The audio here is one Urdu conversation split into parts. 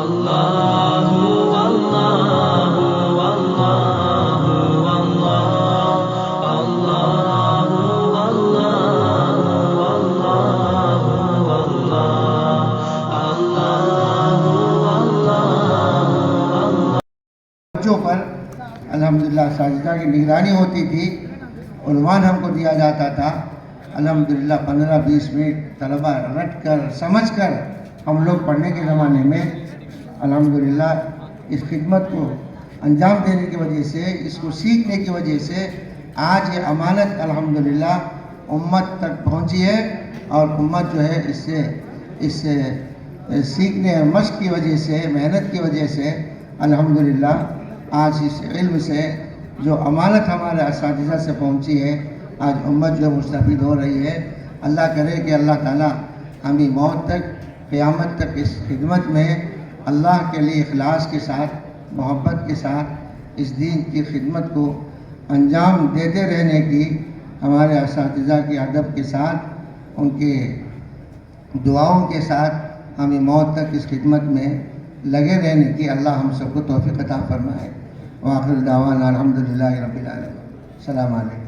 اللہ اللہ اللہ اللہ اللہ بچوں پر الحمدللہ اساتذہ کی نگرانی ہوتی تھی، عنوان ہم کو دیا جاتا تھا۔ الحمدللہ 15-20 منٹ طلبہ رٹ کر سمجھ کر ہم لوگ پڑھنے کے زمانے میں الحمدللہ اس خدمت کو انجام دینے کی وجہ سے، اس کو سیکھنے کی وجہ سے آج یہ امانت الحمدللہ امت تک پہنچی ہے، اور امت جو ہے اس سے سیکھنے اور مشق کی وجہ سے، محنت کی وجہ سے الحمدللہ آج اس علم سے جو امانت ہمارے اساتذہ سے پہنچی ہے، آج امت جو مستفید ہو رہی ہے۔ اللہ کرے کہ اللہ تعالیٰ ہمیں موت تک، قیامت تک اس خدمت میں اللہ کے لیے اخلاص کے ساتھ، محبت کے ساتھ اس دین کی خدمت کو انجام دیتے رہنے کی، ہمارے اساتذہ کے ادب کے ساتھ، ان کے دعاؤں کے ساتھ ہمیں موت تک اس خدمت میں لگے رہنے کی اللہ ہم سب کو توفیق عطا فرمائے۔ وآخر دعوانا الحمدللہ رب العالمین۔ السلام علیکم۔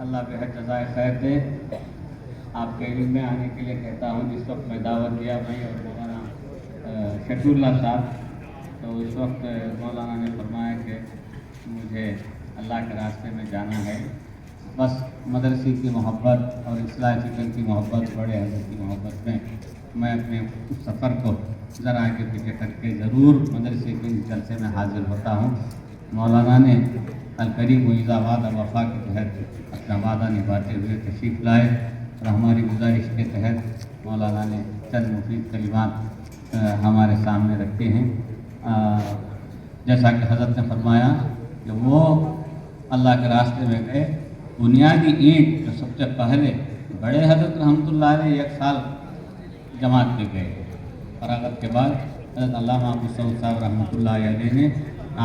اللہ بہت جزائے خیر دے۔ آپ کے علم میں آنے کے لیے کہتا ہوں، جس وقت میں دعوت دیا میں اور مولانا شفیع اللہ صاحب، تو اس وقت مولانا نے فرمایا کہ مجھے اللہ کے راستے میں جانا ہے، بس مدرسے کی محبت اور اصلاح فکر کی محبت، بڑے حضرت کی محبت میں اپنے اس سفر کو ذرا آگے پیچھے کر کے ضرور مدرسے کے جلسے میں حاضر ہوتا ہوں۔ مولانا نے القریب و اذا وعد وفا کے تحت اپنا وعدہ نبھاتے ہوئے تشریف لائے، اور ہماری گزارش کے تحت مولانا نے چند مفید کلمات ہمارے سامنے رکھے ہیں۔ جیسا کہ حضرت نے فرمایا کہ وہ اللہ کے راستے میں گئے، بنیادی اینٹ جو سب سے پہلے بڑے حضرت رحمۃ اللہ علیہ 1 سال جماعت پہ گئے، فراغت کے بعد حضرت علامہ ابو سعود صاحب رحمۃ اللہ علیہ نے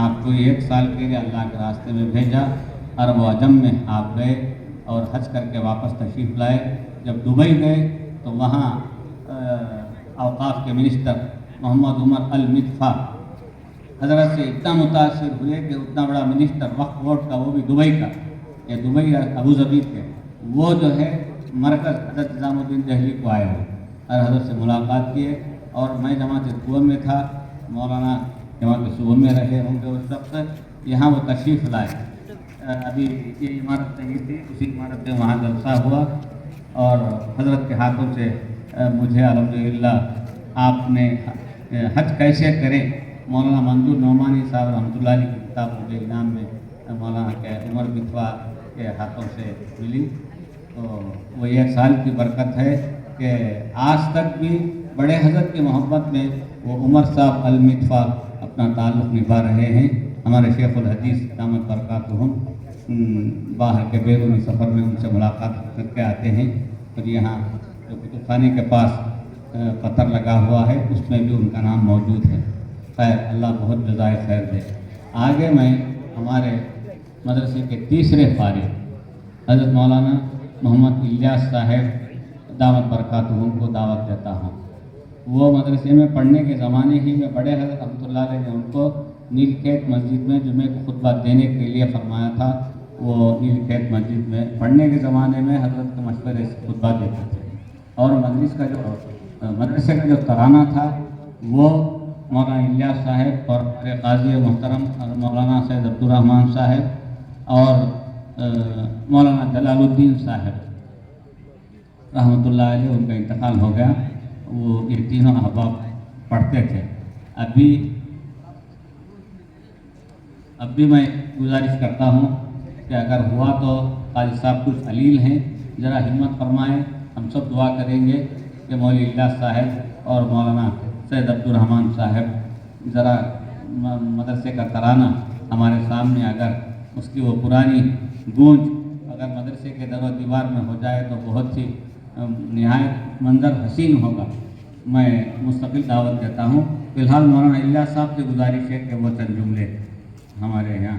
آپ کو 1 سال کے لیے اللہ کے راستے میں بھیجا۔ عرب و عجم میں آپ گئے اور حج کر کے واپس تشریف لائے۔ جب دبئی گئے تو وہاں اوقاف کے منسٹر محمد عمر المدفع حضرت سے اتنا متاثر ہوئے کہ اتنا بڑا منسٹر وقف بورڈ کا، وہ بھی دبئی کا، یہ دبئی ابوظبی کے، وہ جو ہے مرکز حضرت نظام الدین دہلی کو آئے ہوئے اور حضرت سے ملاقات کیے، اور میں جماعت صوبہ میں تھا، مولانا جماعت صوبہ میں رہے ہوں گے اس وقت، یہاں وہ تشریف لائے۔ ابھی یہ عمارت نہیں تھی، اسی عمارت میں وہاں جلسہ ہوا، اور حضرت کے ہاتھوں سے مجھے الحمدللہ آپ نے حج کیسے کریں، مولانا منظور نعمانی صاحب رحمۃ اللہ علیہ کی کتاب مجھے انعام میں مولانا کے عمر مدفع کے ہاتھوں سے ملی۔ تو وہ 1 سال کی برکت ہے کہ آج تک بھی بڑے حضرت کی محبت میں وہ عمر صاحب المدفع اپنا تعلق نبھا رہے ہیں۔ ہمارے شیخ الحدیث دامت برکاتہم باہر کے بیرونی سفر میں ان سے ملاقات کر کے آتے ہیں، اور یہاں جو کتب خانے کے پاس پتھر لگا ہوا ہے اس میں بھی ان کا نام موجود ہے۔ خیر، اللہ بہت جزائے خیر دے۔ آگے میں ہمارے مدرسے کے تیسرے فارغ حضرت مولانا محمد الیاس صاحب دعوت برکاتہم کو دعوت دیتا ہوں۔ وہ مدرسے میں پڑھنے کے زمانے ہی میں بڑے حضرت رحمۃ اللہ علیہ نے ان کو نیل کھیت مسجد میں جمعے کو خطبہ دینے کے لیے فرمایا تھا۔ وہ نیل کھیت مسجد میں پڑھنے کے زمانے میں حضرت کے مشورے سے خطبہ دیتے تھے، اور مدرسے کا جو ترانہ تھا وہ مولانا الیاس صاحب اور ہمارے قاضی محترم مولانا سید عبدالرحمن صاحب اور مولانا جلال الدین صاحب رحمۃ اللہ علیہ، ان کا انتقال ہو گیا، وہ یہ تینوں احباب پڑھتے تھے۔ اب بھی میں گزارش کرتا ہوں کہ اگر ہوا تو قاضی صاحب کچھ علیل ہیں، ذرا ہمت فرمائیں، ہم سب دعا کریں گے کہ مولوی الیاس صاحب اور مولانا سید عبدالرحمن صاحب ذرا مدرسے کا ترانہ ہمارے سامنے، اگر اس کی وہ پرانی گونج اگر مدرسے کے در و دیوار میں ہو جائے تو بہت ہی نہایت منظر حسین ہوگا۔ میں مستقل دعوت دیتا ہوں۔ فی الحال مولانا الیاس صاحب سے گزارش ہے کہ وہ چند جملے ہمارے یہاں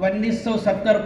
1970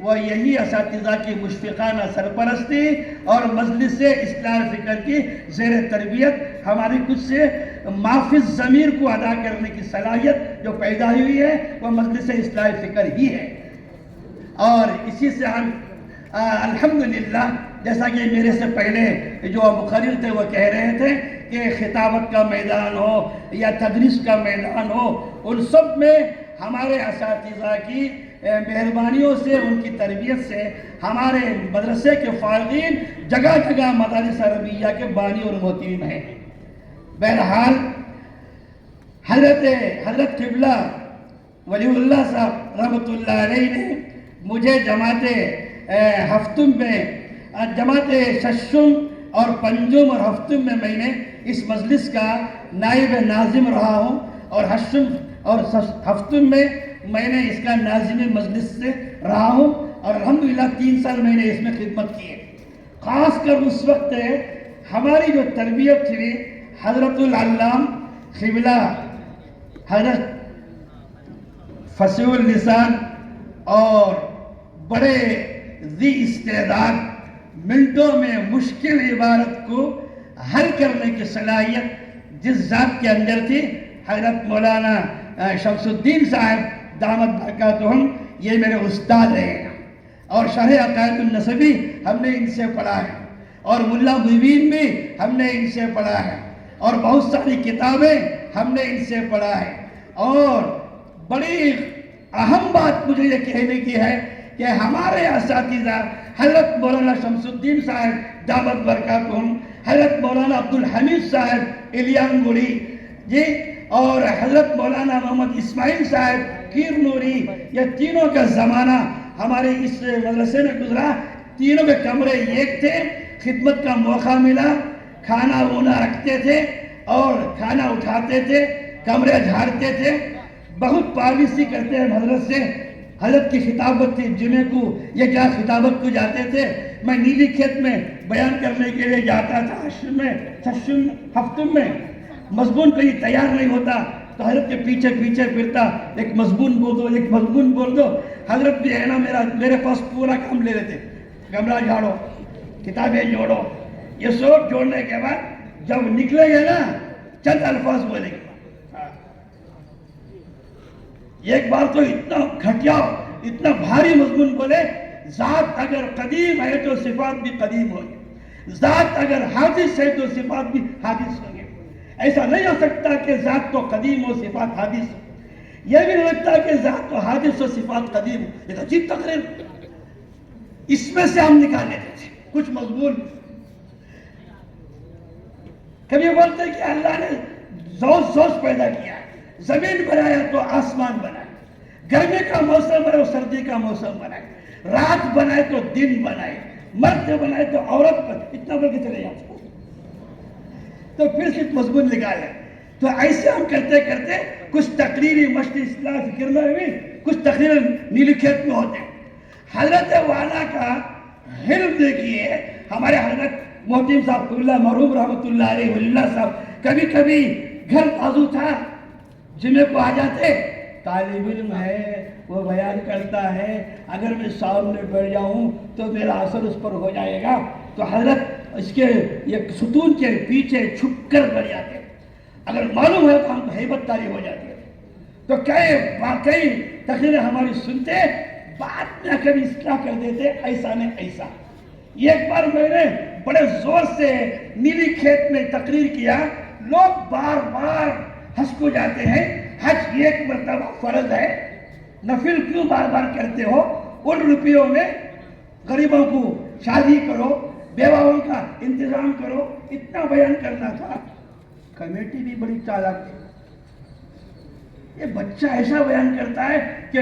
وہ یہی اساتذہ کی مشفقانہ سرپرستی اور مجلس اصلاح فکر کی زیر تربیت ہماری کچھ سے مافز ضمیر کو ادا کرنے کی صلاحیت جو پیدا ہوئی ہے وہ مجلس اصلاح فکر ہی ہے. اور اسی سے ہم الحمدللہ جیسا کہ میرے سے پہلے جو مقرر تھے وہ کہہ رہے تھے کہ خطابت کا میدان ہو یا تدریس کا میدان ہو، ان سب میں ہمارے اساتذہ کی مہربانیوں سے، ان کی تربیت سے ہمارے مدرسے کے فارغین جگہ جگہ مدارس عربیہ کے بانی اور محترم ہیں. بہرحال حضرت قبلہ ولی اللہ صاحب رحمۃ اللہ علیہ نے مجھے جماعت ہفتم میں، جماعت ششم اور پنجم اور ہفتم میں میں نے اس مجلس کا نائب ناظم رہا ہوں، اور ہشم اور ہفتم میں میں نے اس کا ناظم مجلس سے رہا ہوں، اور الحمدللہ 3 سال میں نے اس میں خدمت کی ہے. خاص کر اس وقت ہماری جو تربیت تھی حضرت العلام قبلہ حضرت فصیح اللسان اور بڑے ذی استعداد، منٹوں میں مشکل عبارت کو حل کرنے کی صلاحیت جس ذات کے اندر تھی، حضرت مولانا شمس الدین صاحب دامت برکاتہم، یہ میرے استاد رہے ہیں. اور شرح عقائد النسبی ہم نے ان سے پڑھا ہے، اور ملا مبین بھی ہم نے ان سے پڑھا ہے، اور بہت ساری کتابیں ہم نے ان سے پڑھا ہے. اور بڑی اہم بات مجھے یہ کہنے کی ہے کہ ہمارے اساتذہ حضرت مولانا شمس الدین صاحب دامت برکاتہم، حضرت مولانا عبدالحمید صاحب الیان گڑی جی، اور حضرت مولانا محمد اسماعیل صاحب کیر نوری، یہ تینوں کا زمانہ ہمارے اس مدرسے میں گزرا. تینوں کے کمرے ایک تھے، خدمت کا موقع ملا، کھانا اونا رکھتے تھے اور کھانا اٹھاتے تھے، کمرے جھاڑتے تھے، بہت پالیسی کرتے ہیں حضرت سے. حضرت کی خطابت تھی جمعے کو، یہ کیا خطابت کو جاتے تھے، میں نیلی کھیت میں بیان کرنے کے لیے جاتا تھا، ہفتم میں مضمون کہیں تیار نہیں ہوتا تو حضرت کے پیچھے پیچھے پھرتا، ایک مضمون بول دو، ایک مضمون بول دو. حضرت بھی ہے نا میرے پاس پورا کام لے لیتے، کمرہ جھاڑو، کتابیں جوڑو. یہ سب جوڑنے کے بعد جب نکلے گے نا چند الفاظ بولیں گے. ایک بار تو اتنا گھٹیا، اتنا بھاری مضمون بولے، ذات اگر قدیم ہے تو صفات بھی قدیم ہوگی، ذات اگر حادث ہے تو صفات بھی حادث ہوں گے. ایسا نہیں ہو سکتا کہ ذات تو قدیم ہو صفات حادث ہو، یہ بھی نہیں لگتا کہ ذات تو حادث ہو صفات قدیم ہو. ایک عجیب تقریر. اس میں سے ہم نکال لیتے تھے کچھ مضمون. کبھی بولتے کہ اللہ نے زوج پیدا کیا، زمین بنایا تو آسمان بنائے، گرمی کا موسم بنائے تو سردی کا موسم بنائے، رات بنائے تو دن بنائے، مرد بنائے تو عورت بنائے. اتنا بول کے چلے جاتے تو پھر صرف مضمون نکالے. تو ایسے ہم کرتے کرتے کچھ تقریری مشق اصلاح فکر میں ہوئی، کچھ تقریر نیلی کھیت میں ہوتے. حضرت والا کا حلم دیکھیے. ہمارے حضرت محتم صاحب قبلہ مرحوم رحمۃ اللہ علیہ اللہ صاحب کبھی کبھی گھر بازو تھا، جمعے کو آ جاتے، طالب علم ہے وہ بیان کرتا ہے، اگر میں سامنے بیٹھ جاؤں تو میرا اثر اس پر ہو جائے گا. تو حضرت اس کے ایک ستون کے پیچھے چھپ کر بیٹھ جاتے. اگر معلوم ہے تو ہم ہیبت تاری ہو جاتی ہے. تو واقعی تقریریں ہماری سنتے، بعد میں کبھی اصلاح کر دیتے، ایسا نہیں ایسا. ایک بار میں نے بڑے زور سے نیلی کھیت میں تقریر کیا، لوگ بار بار حج کو جاتے ہیں، حج ایک مرتبہ فرض ہے، نفل کیوں بار بار کرتے ہو؟ ان روپیوں میں غریبوں کو شادی کرو، بیواؤں کا انتظام کرو. اتنا بیان کرنا تھا. کمیٹی بھی بڑی چالاک تھی. یہ بچہ ایسا بیان کرتا ہے کہ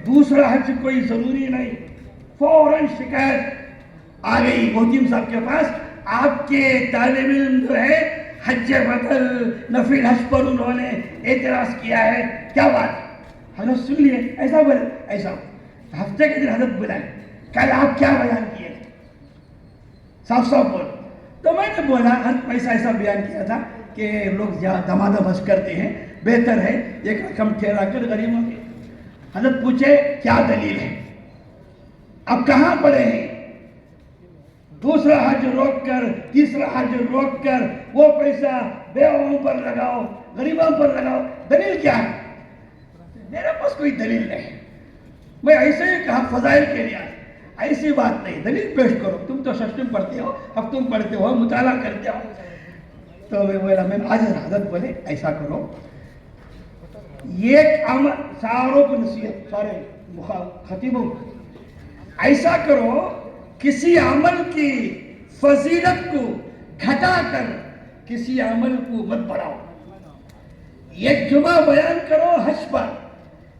دوسرا حج کوئی ضروری نہیں. فوراً شکایت آ گئی محتم صاحب کے پاس، آپ کے طالب علم جو ہے حج بدل نفل حج پر انہوں نے اعتراض کیا ہے. کیا بات؟ حضرت سن لیے. ایسا بولے ایسا. ہفتے کے دن حضرت بلائے، کل آپ کیا بیان کیے تھے؟ صاف صاف بول. تو میں نے بولا حضرت ایسا بیان کیا تھا کہ لوگ دمادم حج کرتے ہیں، بہتر ہے ایک رقم ٹھہرا کر غریبوں کی. حضرت پوچھے کیا دلیل ہے؟ اب کہاں پڑے ہیں؟ دوسرا حج روک کر، تیسرا حج روک کر وہ پیسہ بیوہوں پر لگاؤ، غریبوں پر لگاؤ، دلیل کیا ہے؟ میرے پاس کوئی دلیل نہیں، میں ایسے ہی کہا فضائل کے لیے، ایسی بات نہیں، دلیل پیش کرو، تم تو ششم پڑھتے ہو، اب تم پڑھتے ہو، مطالعہ کرتے ہو. تو میں بولا، میں آج حضرت بولے ایسا کرو، ایک عمل، ساروں کو نصیحت، سارے خطیبوں کو، ایسا کرو کسی عمل کی فضیلت کو گھٹا کر کسی عمل کو مت بڑھاؤ. ایک جمعہ بیان کرو حج پر،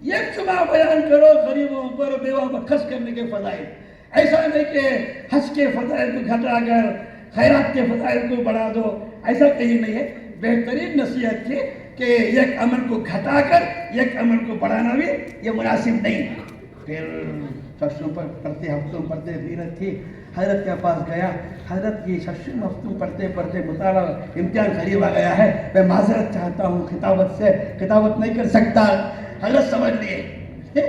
ایک جمعہ بیان کرو غریبوں پر، بیوہ پر خرچ کرنے کے فضائل. ایسا نہیں کہ حج کے فضائل کو گھٹا کر خیرات کے فضائل کو بڑھا دو، ایسا کہیں نہیں ہے. بہترین نصیحت تھی کہ ایک عمل کو گھٹا کر ایک عمل کو بڑھانا بھی یہ مناسب نہیں. پھر ششم پر پڑھتے، ہفتوں پڑھتے دیرت تھی، حضرت کے پاس گیا، حضرت یہ ششم ہفتوں پڑھتے پڑھتے مطالعہ امتحان قریب آ گیا ہے، میں معذرت چاہتا ہوں، خطابت سے خطابت نہیں کر سکتا. حضرت سمجھ لیے.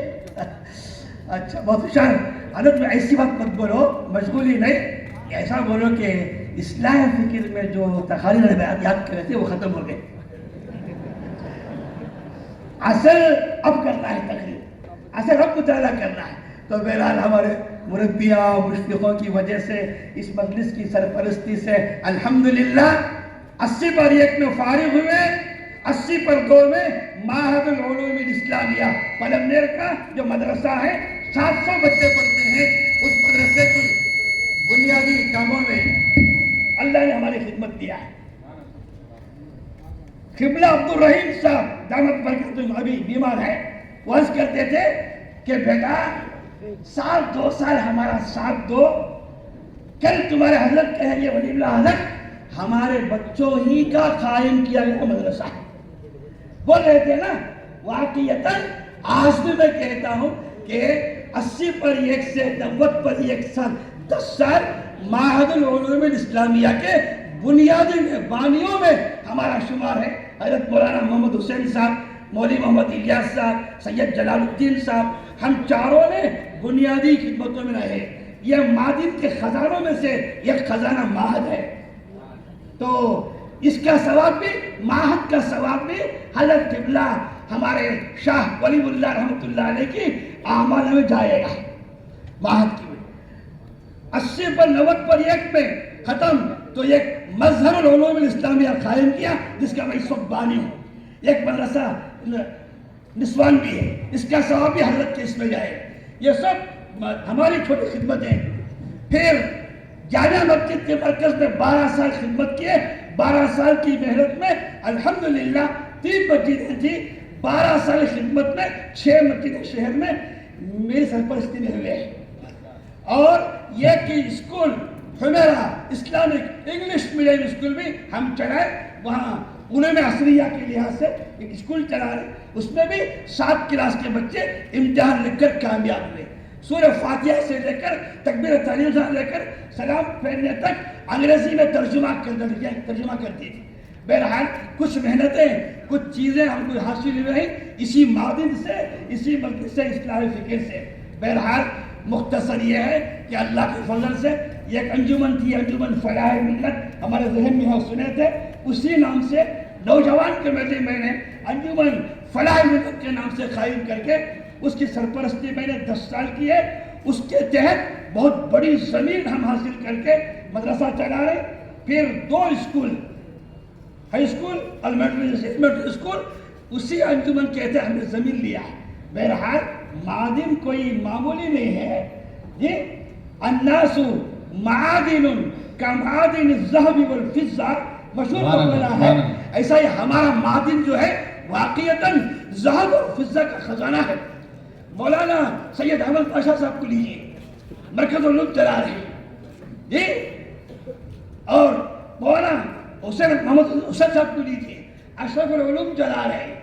اچھا بہت ہوشیار. حضرت میں ایسی بات مت بولو، مشغولی نہیں، ایسا بولو کہ اصلاح فکر میں جو تقاریر یاد کر رہے تھے وہ ختم ہو گئے، اصل اب کرنا ہے تقریر، اصل اب مطالعہ کرنا ہے. تو بہرحال ہمارے مربیہ مشفقوں کی وجہ سے، اس مجلس کی سرپرستی سے الحمدللہ 80 پر 1 میں فارغ ہوئے، 80 پر 2 میں معہد العلوم الاسلامیہ پلمنیر کا جو مدرسہ ہے، 700 بچے پڑھتے ہیں. اس مدرسے کی بنیادی کاموں میں اللہ نے ہماری خدمت دیا ہے. قبلہ عبدالرحیم صاحب دامت برکاتہم ابھی بیمار ہے، وہ عرض کرتے تھے کہ بیٹا 2 سال ہمارا ساتھ دو، کل تمہارے حضرت کہیں گے ولی اللہ حضرت ہمارے بچوں ہی کا قائم کیا گیا مدرسہ. بول رہے تھے نا، واقعیتاً آج بھی میں کہتا ہوں کہ 80 پر 1 سے 90 پر 1 سال 10 سال معہد العلوم الاسلامیہ کے بنیادی بانیوں میں ہمارا شمار ہے. حضرت مولانا محمد حسین صاحب، مولوی محمد الیاس صاحب، سید جلال الدین صاحب، ہم چاروں نے بنیادی خدمتوں میں رہے. یہ معدن کے خزانوں میں سے ایک خزانہ معہد ہے. تو اس کا ثواب بھی، معہد کا ثواب بھی حضرت قبلہ ہمارے شاہ ولی اللہ رحمۃ اللہ علیہ کی اعمال میں جائے گا. معہد کی 80 پر 90 پر 1 میں ختم، تو ایک مظہر العلوم الاسلامیہ قائم کیا جس کا میں اس وقت بانی ہوں. ایک مدرسہ نسوان بھی ہے، اس کا ثواب بھی حضرت کے اس میں جائے. یہ سب ہماری چھوٹی خدمتیں. پھر جامعہ مسجد کے مرکز میں 12 سال خدمت کیے. 12 سال کی محنت میں الحمدللہ 3 مسجدیں تھی. 12 سال خدمت میں 6 مسجدیں شہر میں میری سرپرستی میں ہوئے ہیں. اور یہ کہ school Humaira Islamic English medium school بھی ہم چلائے. وہاں علوم عصریہ کے لحاظ سے ایک اسکول چلا رہے، اس میں بھی 7 کلاس کے بچے امتحان لکھ کر کامیاب ہوئے. سورہ فاتحہ سے لے کر تکبیر تحلیل سے لے کر سلام پھیرنے تک انگریزی میں ترجمہ کرتی تھی. بہرحال کچھ محنتیں، کچھ چیزیں ہم کو حاصل ہوئی ہیں اسی معدن سے، اسی مجلس سے، اصلاح فکر سے. بہرحال مختصر یہ ہے کہ اللہ کے فضل سے ایک انجمن تھی، انجمن فلاح ملت، ہمارے ذہن میں سنے تھے، اسی نام سے نوجوان کمیٹی میں نے انجمن فلاح ملت کے نام سے قائم کر کے اس کی سرپرستی میں نے 10 سال کی ہے. اس کے تحت بہت بڑی زمین ہم حاصل کر کے مدرسہ چلا رہے. پھر 2 school, high school, elementary school, اسی انجمن کے تحت ہم نے زمین لیا ہے. بہرحال معدن کوئی معمولی نہیں ہے جی. الناس معادن کمعادن الذهب والفضة، مشہور مقولہ ہے. ایسا ہی ہمارا معدن جو ہے واقعتاً ذهب اور فضہ کا خزانہ ہے. مولانا سید احمد پاشا صاحب کو لیجیے، مرکز علوم چلا رہے ہیں جی. اور مولانا حسین محمد حسین صاحب کو لیجیے، اشرف العلوم چلا رہے ہیں.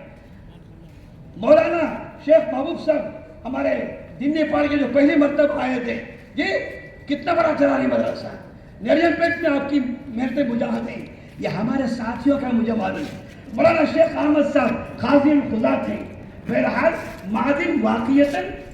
مولانا شیخ محبوب صاحب ہمارے دینی پارٹی کے جو پہلی مرتبہ آئے تھے جی، کتنا بڑا چلا رہی مدرسہ. نریل پیٹ میں آپ کی محنتیں مجاہدیں، یہ ہمارے ساتھیوں کا مجھے معلوم ہے. مولانا شیخ احمد صاحب قاضی القضات تھے. بہرحال معدن واقعیتاً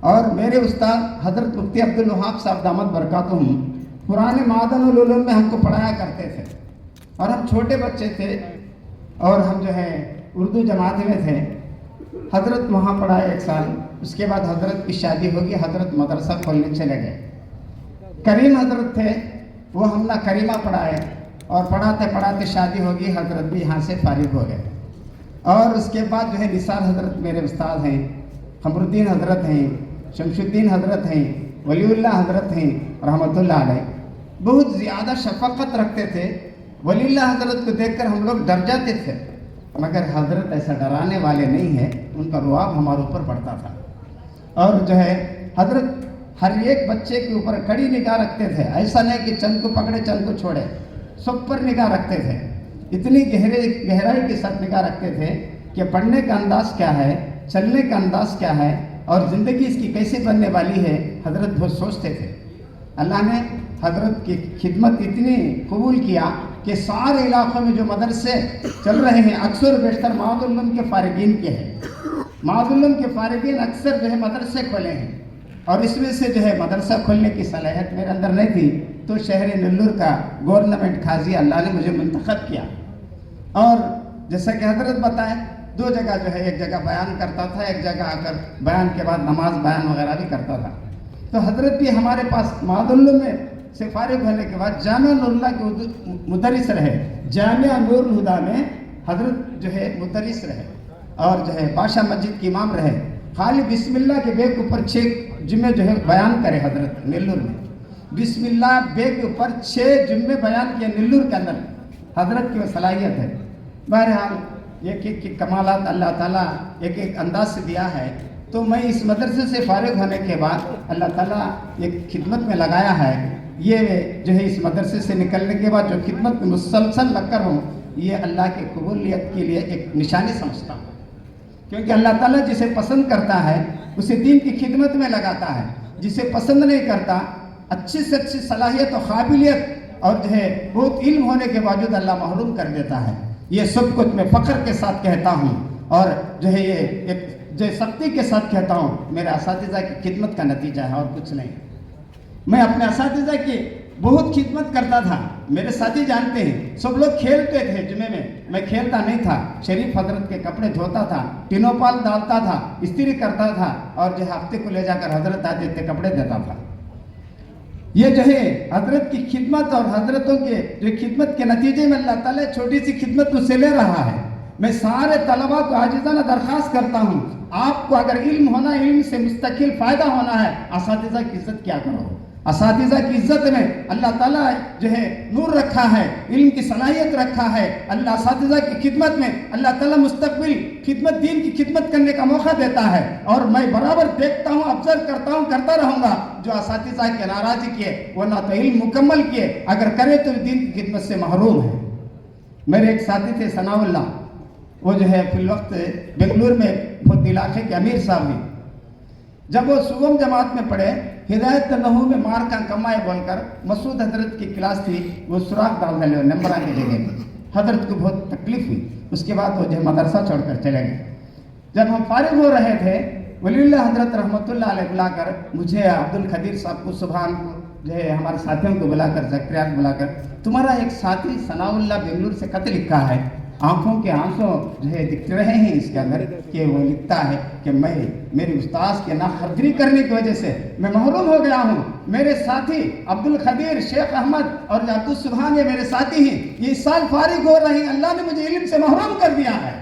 اور میرے استاد حضرت مفتی عبد الوہاب صاحب دامت برکاتہم قرآن معدن العلوم میں ہم کو پڑھایا کرتے تھے، اور ہم چھوٹے بچے تھے اور ہم جو ہے اردو جماعت میں تھے. حضرت وہاں پڑھائے 1 سال، اس کے بعد حضرت کی شادی ہوگی، حضرت مدرسہ کھولنے چلے گئے. کریم حضرت تھے، وہ ہم نہ کریمہ پڑھائے، اور پڑھاتے پڑھاتے شادی ہوگی، حضرت بھی یہاں سے فارغ ہو گئے. اور اس کے بعد جو ہے نثار حضرت میرے استاد ہیں، قمر الدین حضرت ہیں، شمس الدین حضرت ہیں، ولی اللہ حضرت ہیں رحمۃ اللہ علیہ. بہت زیادہ شفقت رکھتے تھے. ولی اللہ حضرت کو دیکھ کر ہم لوگ ڈر جاتے تھے، مگر حضرت ایسا ڈرانے والے نہیں ہیں، ان کا رعب ہمارے اوپر پڑتا تھا. اور جو ہے حضرت ہر ایک بچے کے اوپر کڑی نگاہ رکھتے تھے، ایسا نہیں کہ چند کو پکڑے چند کو چھوڑے، سب پر نگاہ رکھتے تھے. اتنی گہرائی کے ساتھ نگاہ رکھتے تھے کہ پڑھنے کا انداز کیا ہے، چلنے کا انداز کیا ہے، اور زندگی اس کی کیسے بننے والی ہے، حضرت بہت سوچتے تھے. اللہ نے حضرت کی خدمت اتنی قبول کیا کہ سارے علاقوں میں جو مدرسے چل رہے ہیں اکثر و بیشتر معاذ العلوم کے فارغین کے ہیں. معاذ العلوم کے فارغین اکثر جو ہے مدرسے کھولے ہیں، اور اس میں سے جو ہے مدرسہ کھولنے کی صلاحیت میرے اندر نہیں تھی، تو شہر نلور کا گورنمنٹ قاضی اللہ نے مجھے منتخب کیا. اور جیسا کہ حضرت بتائیں 2 جگہ جو ہے، ایک جگہ بیان کرتا تھا، ایک جگہ آ کر بیان کے بعد نماز بیان وغیرہ بھی کرتا تھا. تو حضرت بھی ہمارے پاس معاذ العلوم میں سے فارغ ہونے کے بعد جامعہ نور اللہ کے مدرس رہے، جامعہ نور الہدیٰ میں حضرت جو ہے مدرس رہے، اور جو ہے بادشاہ مسجد کے امام رہے. خالی بسم اللہ کے بے کے اوپر 6 جمعے جو ہے بیان کرے حضرت نلور میں. بسم اللہ بے کے اوپر 6 جمعے بیان کیے نلور کے اندر. حضرت کی وہ صلاحیت ہے. بہرحال ایک کمالات اللہ تعالیٰ ایک انداز سے دیا ہے. تو میں اس مدرسے سے فارغ ہونے کے بعد اللہ تعالیٰ ایک خدمت میں لگایا ہے. یہ جو ہے اس مدرسے سے نکلنے کے بعد جو خدمت میں مسلسل لگ کر ہوں، یہ اللہ کی قبولیت کے لیے ایک نشانی سمجھتا ہوں. کیونکہ اللہ تعالیٰ جسے پسند کرتا ہے اسے دین کی خدمت میں لگاتا ہے، جسے پسند نہیں کرتا اچھی سے اچھی صلاحیت و قابلیت اور جو ہے بہت علم ہونے کے باوجود اللہ محروم کر دیتا ہے. یہ سب کچھ میں فخر کے ساتھ کہتا ہوں، اور جو ہے یہ ایک جو سختی کے ساتھ کہتا ہوں، میرے اساتذہ کی خدمت کا نتیجہ ہے اور کچھ نہیں. میں اپنے اساتذہ کی بہت خدمت کرتا تھا. میرے ساتھی جانتے ہیں، سب لوگ کھیلتے تھے جمعے میں کھیلتا نہیں تھا. شریف حضرت کے کپڑے دھوتا تھا، ٹینوپال ڈالتا تھا، استری کرتا تھا، اور جو ہفتے کو لے جا کر حضرت آتے تھے کپڑے دیتا تھا. یہ جو ہے حضرت کی خدمت اور حضرتوں کے جو خدمت کے نتیجے میں اللہ تعالیٰ چھوٹی سی خدمت مجھ سے لے رہا ہے. میں سارے طلباء کو عاجزانہ درخواست کرتا ہوں، آپ کو اگر علم ہونا، علم سے مستقل فائدہ ہونا ہے، اساتذہ کی عزت کیا کرو. اساتذہ کی عزت میں اللہ تعالیٰ جو ہے نور رکھا ہے، علم کی صلاحیت رکھا ہے. اللہ اساتذہ کی خدمت میں اللہ تعالیٰ مستقبل خدمت، دین کی خدمت کرنے کا موقع دیتا ہے. اور میں برابر دیکھتا ہوں، آبزرو کرتا ہوں، کرتا رہوں گا. جو اساتذہ کے ناراضی کیے وہ نہ تو علم مکمل کیے، اگر کرے تو دین کی خدمت سے محروم ہے. میرے ایک ساتھی تھے ثناء اللہ، وہ جو ہے فی الوقت بنگلور میں بہت علاقے کے امیر صاحب ہیں. جب وہ صوبم جماعت میں پڑھے، ہدایت نحو میں مار کا کمائے بول کر مسعود حضرت کی کلاس تھی، وہ سراغ ڈال ڈالے نمبران کی جگہ میں. حضرت کو بہت تکلیف ہوئی. اس کے بعد وہ جو مدرسہ چھوڑ کر چلے گئے. جب ہم فارغ ہو رہے تھے، ولی اللہ حضرت رحمۃ اللہ علیہ بلا کر مجھے عبد القدیر صاحب کو سبحان کو جو ہے ہمارے ساتھیوں کو بلا کر زکریات بلا کر، تمہارا ایک ساتھی ثناء اللہ بنگلور سے خط لکھا ہے، آنکھوں کے آنسوں جو ہے دکھ رہے ہیں اس کے اندر، کہ وہ لکھتا ہے کہ میں میری استاذ کے ناقدری کرنے کی وجہ سے میں محروم ہو گیا ہوں. میرے ساتھی عبد القدیر، شیخ احمد اور عبد السبحان یہ میرے ساتھی ہیں، یہ اس سال فارغ ہو رہے ہیں. اللہ نے مجھے علم سے محروم کر دیا ہے.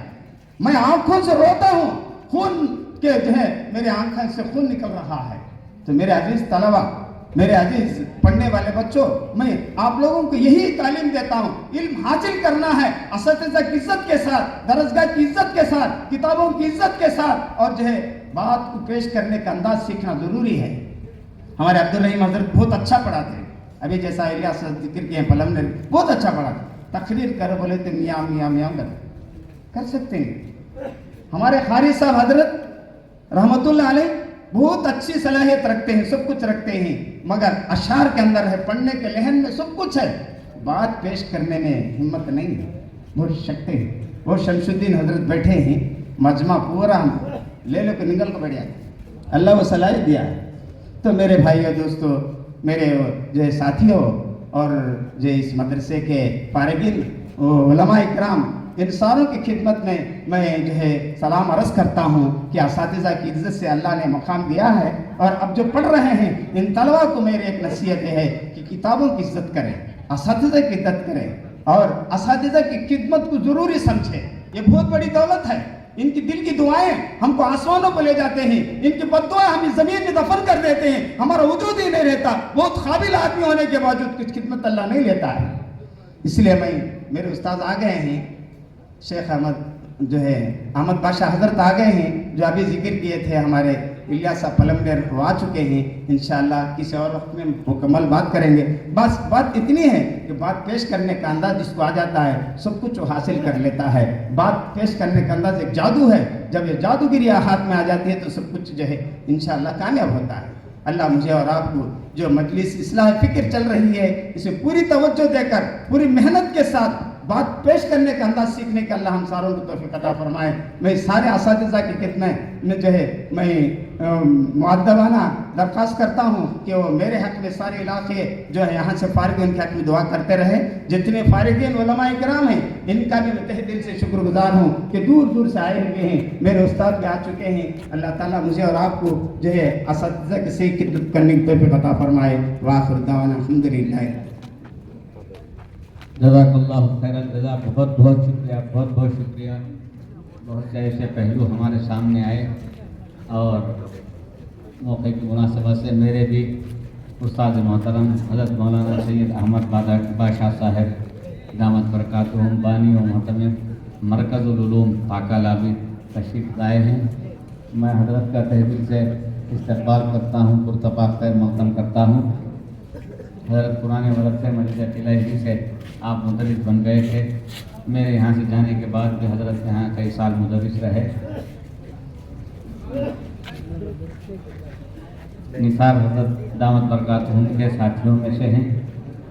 میں آنکھوں سے روتا ہوں، خون کے جو ہے میرے آنکھوں سے خون نکل رہا ہے. تو میرے عزیز طلبہ، میرے عزیز پڑھنے والے بچوں، میں آپ لوگوں کو یہی تعلیم دیتا ہوں، علم حاصل کرنا ہے اساتذہ کی عزت کے ساتھ، درسگاہ کی عزت کے ساتھ، کتابوں کی عزت کے ساتھ، اور جو ہے بات کو پیش کرنے کا انداز سیکھنا ضروری ہے. ہمارے عبدالرحیم حضرت بہت اچھا پڑھاتے ہیں. ابھی جیسا الیاس ذکر کیے ہیں پلم نے، بہت اچھا پڑھاتے. تقریر کر بولے تو میاں میاں میاں کر سکتے ہیں. ہمارے قاری صاحب حضرت رحمۃ اللہ علیہ بہت اچھی صلاحیت رکھتے ہیں، سب کچھ رکھتے ہیں، مگر اشعار کے اندر ہے، پڑھنے کے لحن میں سب کچھ ہے، بات پیش کرنے میں ہمت نہیں ہے. بہت شکتے ہیں. وہ شمس الدین حضرت بیٹھے ہیں، مجمع پورا ہم لے لے کے نگل کو بیٹھ جاتے. اللہ وہ صلاحیت دیا ہے. تو میرے بھائیوں دوستوں، میرے جو ہے ساتھیوں اور جو اس مدرسے کے فارغین علماء اکرام، ان ساروں کی خدمت میں جو ہے سلام عرض کرتا ہوں کہ اساتذہ کی عزت سے اللہ نے مقام دیا ہے. اور اب جو پڑھ رہے ہیں ان طلباء کو میری ایک نصیحت یہ ہے کہ کتابوں کی عزت کریں، اساتذہ کی عزت کریں اور اساتذہ کی خدمت کو ضروری سمجھیں. یہ بہت بڑی دولت ہے. ان کی دل کی دعائیں ہم کو آسمانوں کو لے جاتے ہیں، ان کی بد دعائیں ہمیں زمین میں دفن کر دیتے ہیں، ہمارا وجود ہی نہیں رہتا. بہت قابل آدمی ہونے کے باوجود کچھ خدمت اللہ نہیں لیتا ہے. اس لیے میرے استاد آ گئے ہیں، شیخ احمد بادشاہ حضرت آ گئے ہیں، جو ابھی ذکر کیے تھے. ہمارے الیاس صاحب پلمبیر وہ آ چکے ہیں. انشاءاللہ کسی اور وقت میں مکمل بات کریں گے. بس بات اتنی ہے کہ بات پیش کرنے کا انداز جس کو آ جاتا ہے سب کچھ وہ حاصل کر لیتا ہے. بات پیش کرنے کا انداز ایک جادو ہے. جب یہ جادوگری ہاتھ میں آ جاتی ہے تو سب کچھ جو ہے انشاءاللہ کامیاب ہوتا ہے. اللہ مجھے اور آپ کو جو مجلس اصلاح فکر چل رہی ہے اسے پوری توجہ دے کر پوری محنت کے ساتھ بات پیش کرنے کا انداز سیکھنے کا اللہ ہم ساروں کو توفیق عطا فرمائے. میں سارے اساتذہ کی خدمت میں جو ہے میں مؤدبانہ درخواست کرتا ہوں کہ وہ میرے حق میں سارے علاقے جو ہے یہاں سے فارغ ان کے حق میں دعا کرتے رہے. جتنے فارغین علماء کرام ہیں ان کا بھی میں تہ دل سے شکر گزار ہوں کہ دور دور سے آئے ہوئے ہیں. میرے استاد بھی آ چکے ہیں. اللہ تعالیٰ مجھے اور آپ کو جو ہے اساتذہ کی صحیح خدمت کرنے کی توفیق عطا فرمائے. وآخر دعوانا الحمدللہ. جزاک اللہ خیر الجزا. بہت بہت شکریہ، بہت بہت شکریہ. بہت سے ایسے پہلو ہمارے سامنے آئے اور موقع کی مناسبت سے میرے بھی استاد محترم حضرت مولانا سید احمد بادشاہ صاحب دامت برکاتہم بانی و محتمم مرکز العلوم پاکا لابی تشریف لائے ہیں. میں حضرت کا تہ دل سے استقبال کرتا ہوں، پرتپاک خیر مقدم کرتا ہوں. حضرت پرانے مدرسے مجلس الہی سے آپ مدرس بن گئے تھے. میرے یہاں سے جانے کے بعد بھی حضرت یہاں کئی سال مدرس رہے. نثار حضرت دامت برکاتہم کے ساتھیوں میں سے ہیں.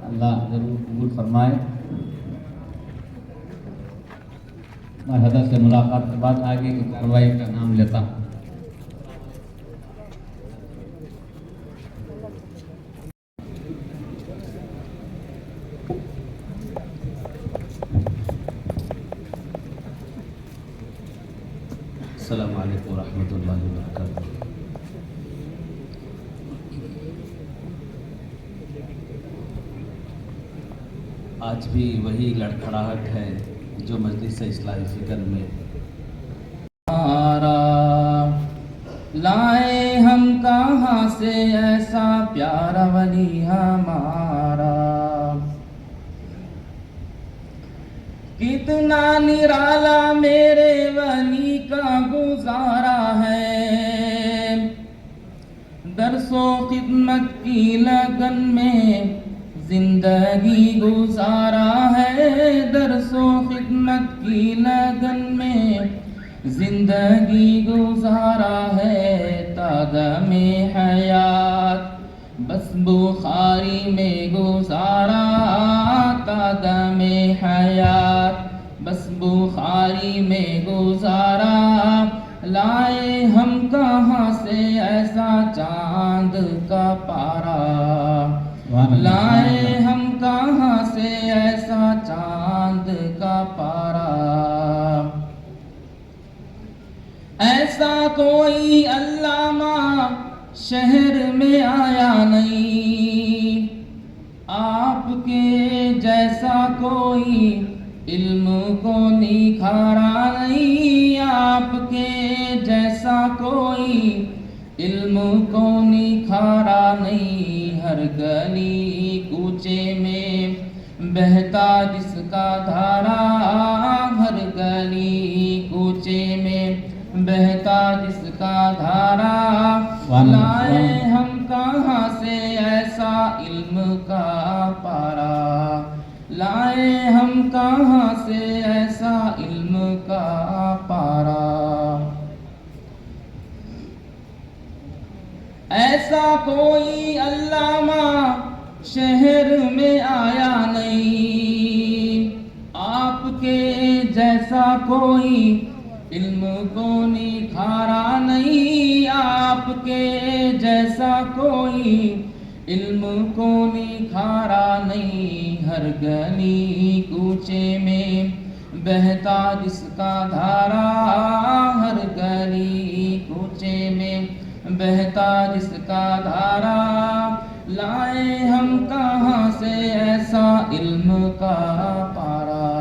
اللہ ضرور قبول فرمائے. میں حضرت سے ملاقات کے بعد آگے کی کارروائی کا نام لیتا ہوں. السلام علیکم ورحمۃ اللہ وبرکاتہ. آج بھی وہی لڑکھڑاہٹ ہے جو مجلس اصلاح فکر میں لائے ہم کہاں سے ایسا پیارا ولی ہمارا. کتنا نرالا میرے ولی کا گزارا ہے. درس و خدمت کی لگن میں زندگی گزارا ہے. درس و خدمت کی لگن میں زندگی گزارا ہے. تاغم حیات بس بخاری میں گزارا. تاغم حیات بس بخاری میں گزارا. لائے ہم کہاں سے ایسا چاند کا پارا. لائے ہم کہاں سے ایسا چاند کا پارا. ایسا کوئی علامہ شہر میں آیا نہیں. آپ کے جیسا کوئی علم کو نکھارا نہیں. آپ کے جیسا کوئی علم کو نکھارا نہیں. ہر گلی کوچے میں بہتا جس کا دھارا. ہر گلی کوچے میں بہتا جس کا دھارا. لائے ہم کہاں سے ایسا علم کا پارا. لائے ہم کہاں سے ایسا علم کا پارا. ایسا کوئی علامہ شہر میں آیا نہیں. آپ کے جیسا کوئی علم کو نکھارا نہیں آپ کے جیسا کوئی، علم کو نکھارا نہیں ہر گلی کوچے میں بہتا جس کا دھارا، ہر گلی کوچے میں بہتا جس کا دھارا، لائے ہم کہاں سے ایسا علم کا پارا،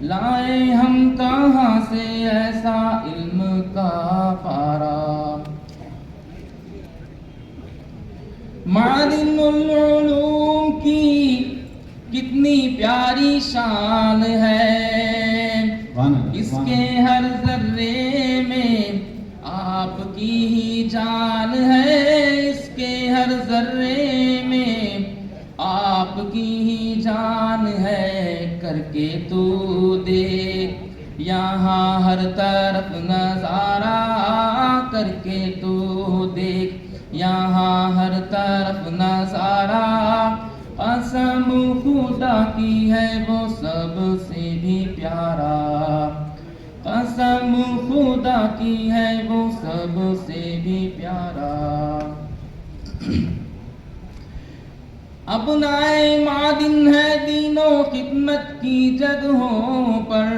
لائے ہم کہاں سے ایسا علم کا پارا۔ معدن العلوم کی کتنی پیاری شان ہے، اس کے ہر ذرے میں آپ کی ہی جان ہے، اس کے ہر ذرے میں آپ کی ہی جان ہے، کر کے تو دیکھ یہاں ہر طرف نظارہ، کر کے تو دیکھ یہاں ہر طرف نظارہ، قسم خدا کی ہے وہ سب سے بھی پیارا، قسم خدا کی ہے وہ سب سے بھی پیارا۔ اپنائے معدن ہے دین و خدمت کی جگہوں پر،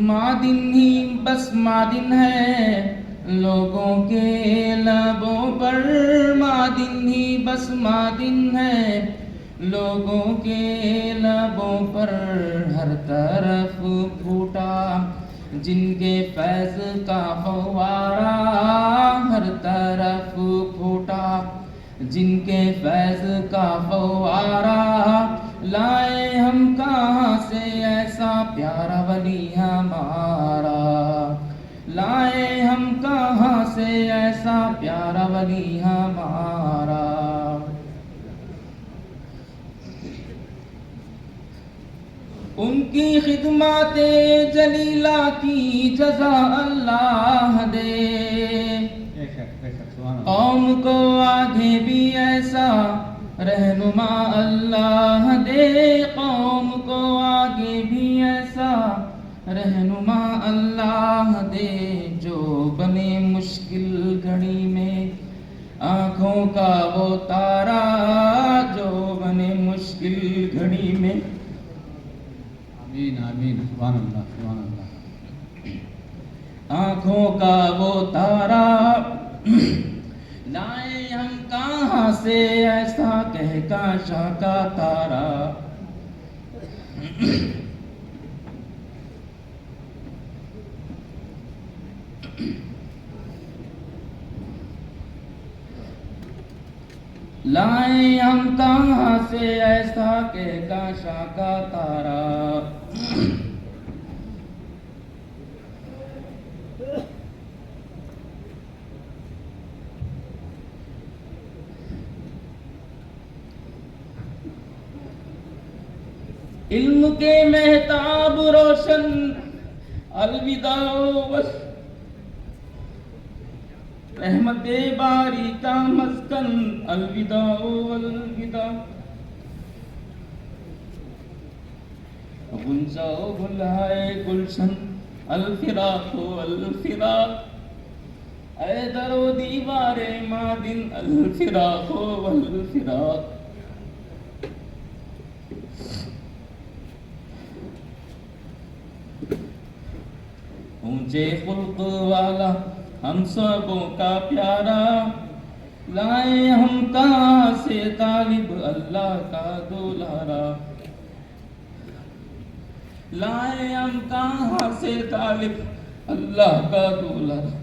معدن ہی بس معدن ہے لوگوں کے لبوں پر، معدن ہی بس معدن ہے لوگوں کے لبوں پر، ہر طرف پھوٹا جن کے فیض کا فوارہ، ہر طرف پھوٹا جن کے فیض کا فوارہ، لائے ہم کہاں سے ایسا پیارا ولی ہمارا، لائے ہم کہاں سے ایسا پیارا ولی ہمارا۔ ان کی خدمات جلیلہ کی جزا اللہ دے، قوم کو آگے بھی ایسا رہنما اللہ دے، قوم کو آگے بھی ایسا رہنما اللہ دے، جو بنے مشکل گھڑی میں آنکھوں کا وہ تارا، جو بنے مشکل گھڑی میں، آمین آمین، سبحان اللہ سبحان اللہ، آنکھوں کا وہ تارا، لائے ہم کہاں سے ایسا کہکشاں کا تارا۔ لائے ہم کہاں سے ایسا کہکشاں کا تارا۔ علم کے مہتاب روشن الوداع بس، رحمت باری کا مسکن الوداع الوداع، غنچہ و گل ہے گلشن الفراق الفراق، اے در و دیوار معدن الفراق والفراق۔ اونچے خلق والا ہم سبوں کا پیارا، لائے ہم کہاں سے طالب اللہ کا دولارا، لائے ہم کہاں سے طالب اللہ کا دولارا۔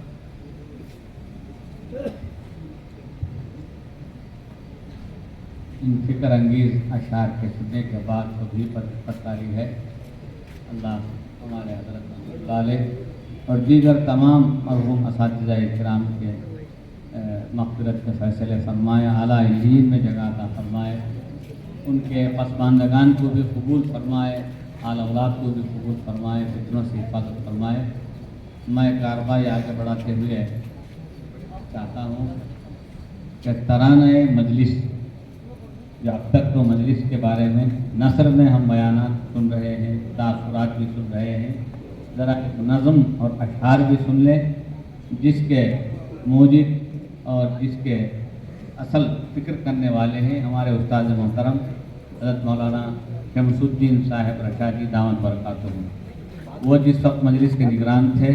ان فکر انگیز اشعار کے سننے کے بعد بھی پتاری ہے، اللہ ہمارے حضرت رحمۃ اللہ علیہ اور دیگر تمام مرحوم اساتذہ کرام کے مغفرت کے فیصلے فرمائے، اعلیٰ علین میں جگہ عطا فرمائے، ان کے پسماندگان کو بھی قبول فرمائے، اعلیٰ اولاد کو بھی قبول فرمائے، فتنوں سے حفاظت فرمائے۔ میں کارروائی آگے بڑھاتے ہوئے چاہتا ہوں کہ ترانۂ مجلس، جو اب تک تو مجلس کے بارے میں نثر میں ہم بیانات سن رہے ہیں، تاثرات بھی سن رہے ہیں، ذرا ایک نظم اور اشعار بھی سن لیں جس کے موجد اور جس کے اصل فکر کرنے والے ہیں ہمارے استاد محترم حضرت مولانا شمس الدین صاحب رشادی دامت برکاتہ۔ وہ جس وقت مجلس کے نگران تھے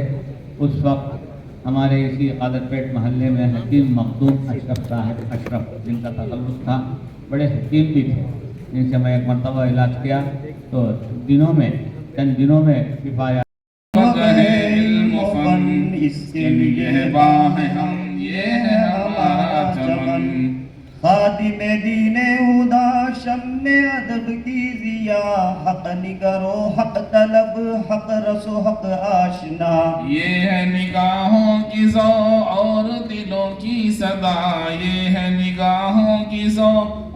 اس وقت ہمارے اسی قادر پیٹ محلے میں حکیم مخدوم اشرف صاحب اشرف جن کا تخلص تھا، بڑے حکیم بھی تھے، جن سے میں ایک مرتبہ علاج کیا تو چند دنوں میں شفایا۔ علم و فن اس کے نگہباں ہیں ہم، یہ ہے ہمارا چمن۔ خادم دین ہدا شمع ادب کی ضیا، حق نگرو حق طلب حق رسو حق آشنا۔ یہ ہے نگاہوں کی ذو اور دلوں کی صدا، یہ ہے نگاہوں کی ذو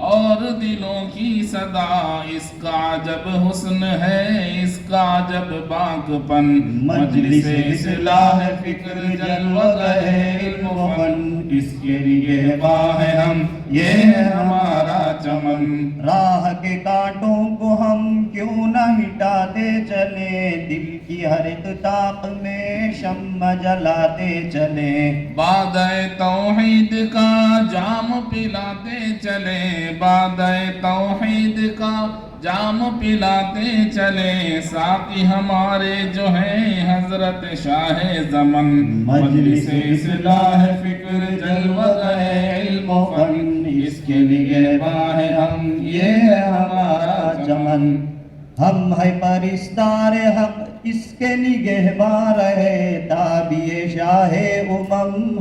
اور دلوں کی صدا۔ اس کا عجب حسن ہے، اس کا عجب باک پن، مجلس اصلاح فکر جلوہ ہے علم و فن، اس کے نگہباں ہیں ہم، یہ ہے ہمارا چمن۔ راہ کے کانٹوں کو ہم کیوں نہ ہٹاتے چلیں، دل کی ہر ایک طاق میں شمع جلاتے چلیں۔ بادۂ توحید کا جام پلاتے چلیں، بادۂ توحید کا جام پلاتے چلیں، ساقی ہمارے جو ہیں حضرت شاہ زمن۔ مجلس اصلاح فکر جلوہ ہے علم و فن، اس کے نگہباں ہیں ہم، یہ ہے ہمارا چمن۔ ہم ہے پرستار حق اس کے نگہباں رہے، تابع شاہ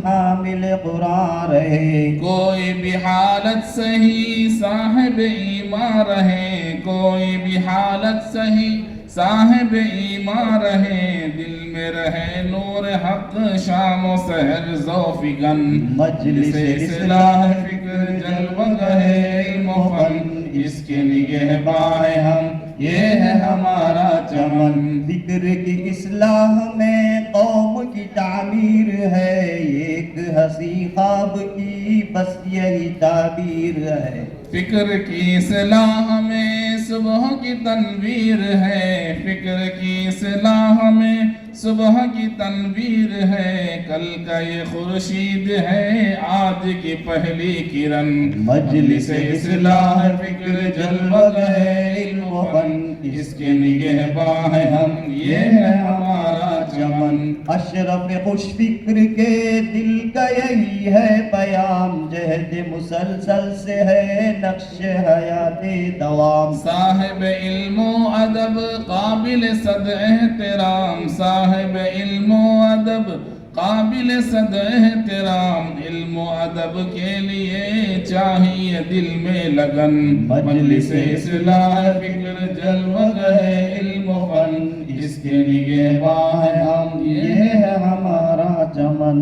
حامل قرآن رہے۔ کوئی بھی حالت صحیح صاحب ایمان رہے، کوئی بھی حالت صحیح صاحب ایمان رہے، دل میں رہے نور حق شام و سحر ذوفگن۔ مجلس اصلاح فکر جلوہ ہے علم و فن، اس کے نگہباں ہیں ہم، یہ ہے ہمارا چمن۔ فکر کی اصلاح میں قوم کی تعمیر ہے، ایک ہنسی خواب کی بس یہی تعبیر ہے۔ فکر کی اصلاح میں صبح کی تنویر ہے، فکر کی اصلاح میں صبح کی تنویر ہے، کل کا یہ خورشید ہے آج کی پہلی کرن۔ مجلس اصلاح فکر جلوہ ہے علم و فن، اس کے نگہباں ہیں ہم، یہ ہے ہمارا چمن۔ اشرف خوش فکر کے دل کا یہی ہے پیام، جہد مسلسل سے ہے نقش حیات دوام۔ صاحب علم و ادب قابل صد احترام، صاحب علم و ادب قابل صد احترام، علم و ادب کے لیے چاہیے دل میں لگن۔ مجلس اصلاح فکر جلوہ ہے علم و فن، اس کے نگہباں ہیں ہم، یہ ہے ہمارا چمن۔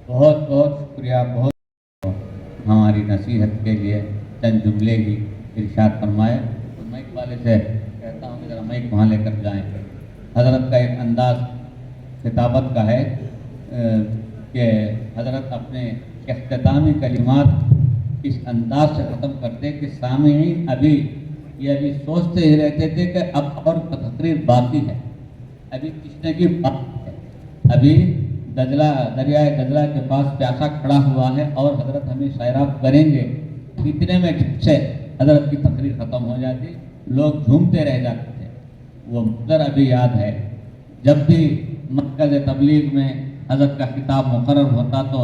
بہت بہت شکریہ، بہت ہماری نصیحت کے لیے چند جملے ہی ارشاد فرمائے۔ مائک والے سے کہتا ہوں کہ ذرا مائک وہاں لے کر جائیں۔ حضرت کا ایک انداز خطابت کا ہے کہ حضرت اپنے اختتامی کلمات اس انداز سے ختم کرتے کہ سامعین ابھی سوچتے ہی رہتے تھے کہ اب اور تقریر باقی ہے، ابھی کشنے کی بات ہے، ابھی دریائے دجلہ کے پاس پیاسا کھڑا ہوا ہے اور حضرت ہمیں سیراب کریں گے، اتنے میں جھٹ سے حضرت کی تقریر ختم ہو جاتی، لوگ جھومتے رہ جاتے تھے۔ وہ منظر ابھی یاد ہے، جب بھی مرکز تبلیغ میں حضرت کا خطاب مقرر ہوتا تو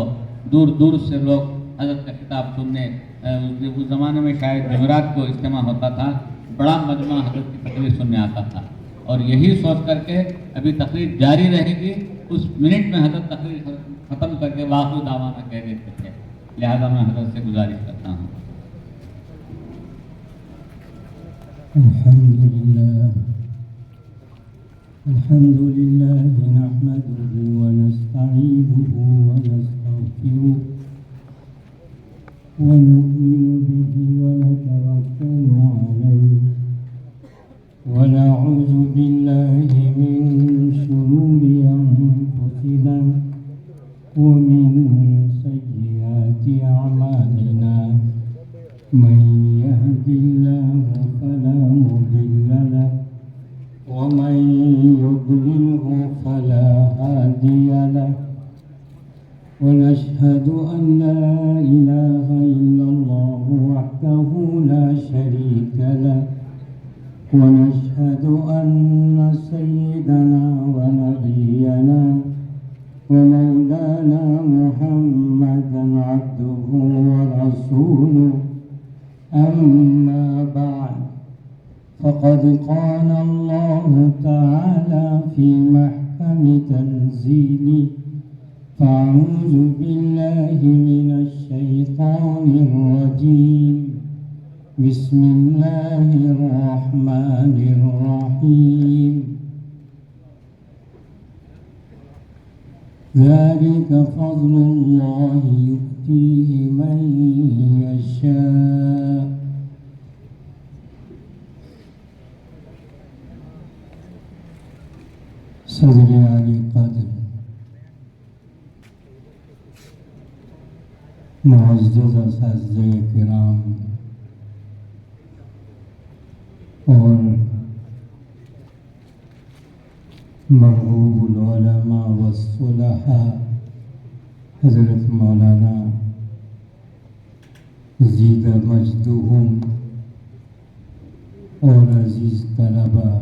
دور دور سے لوگ حضرت کا خطاب سننے، اس زمانے میں شاید جمعرات کو اجتماع ہوتا تھا، بڑا مجمع حضرت کی تقریر سننے آتا تھا، اور یہی سوچ کر کے ابھی تقریر جاری رہے گی، اس منٹ میں حضرت تقریر ختم کر کے واقعی دعوانا کہہ دیتے تھے۔ لہذا میں حضرت سے گزارش کرتا ہوں۔ الحمد لله نحمده ونستعينه ونستغفره ونؤمن به ونتوكل عليه ونعوذ بالله من شرور أنفسنا ومن سيئات أعمالنا، من يهد الله فلا مضل له ومن يضلله فلا هادي له ونشهد أن لا إله إلا الله وحده لا شريك له ونشهد أن سيدنا ونبينا ومولانا محمدا عبده ورسوله أما بعد فقد قال الله تعالى في محكم تنزيله فأعوذ بالله من الشيطان الرجيم بسم الله الرحمن الرحيم ذلك فضل الله يؤتيه من يشاء صدر علی قدر معزز اساتذہ کرام اور مرغوب العلماء والصلحاء حضرت مولانا زید مجدہم اور عزیز طلباء،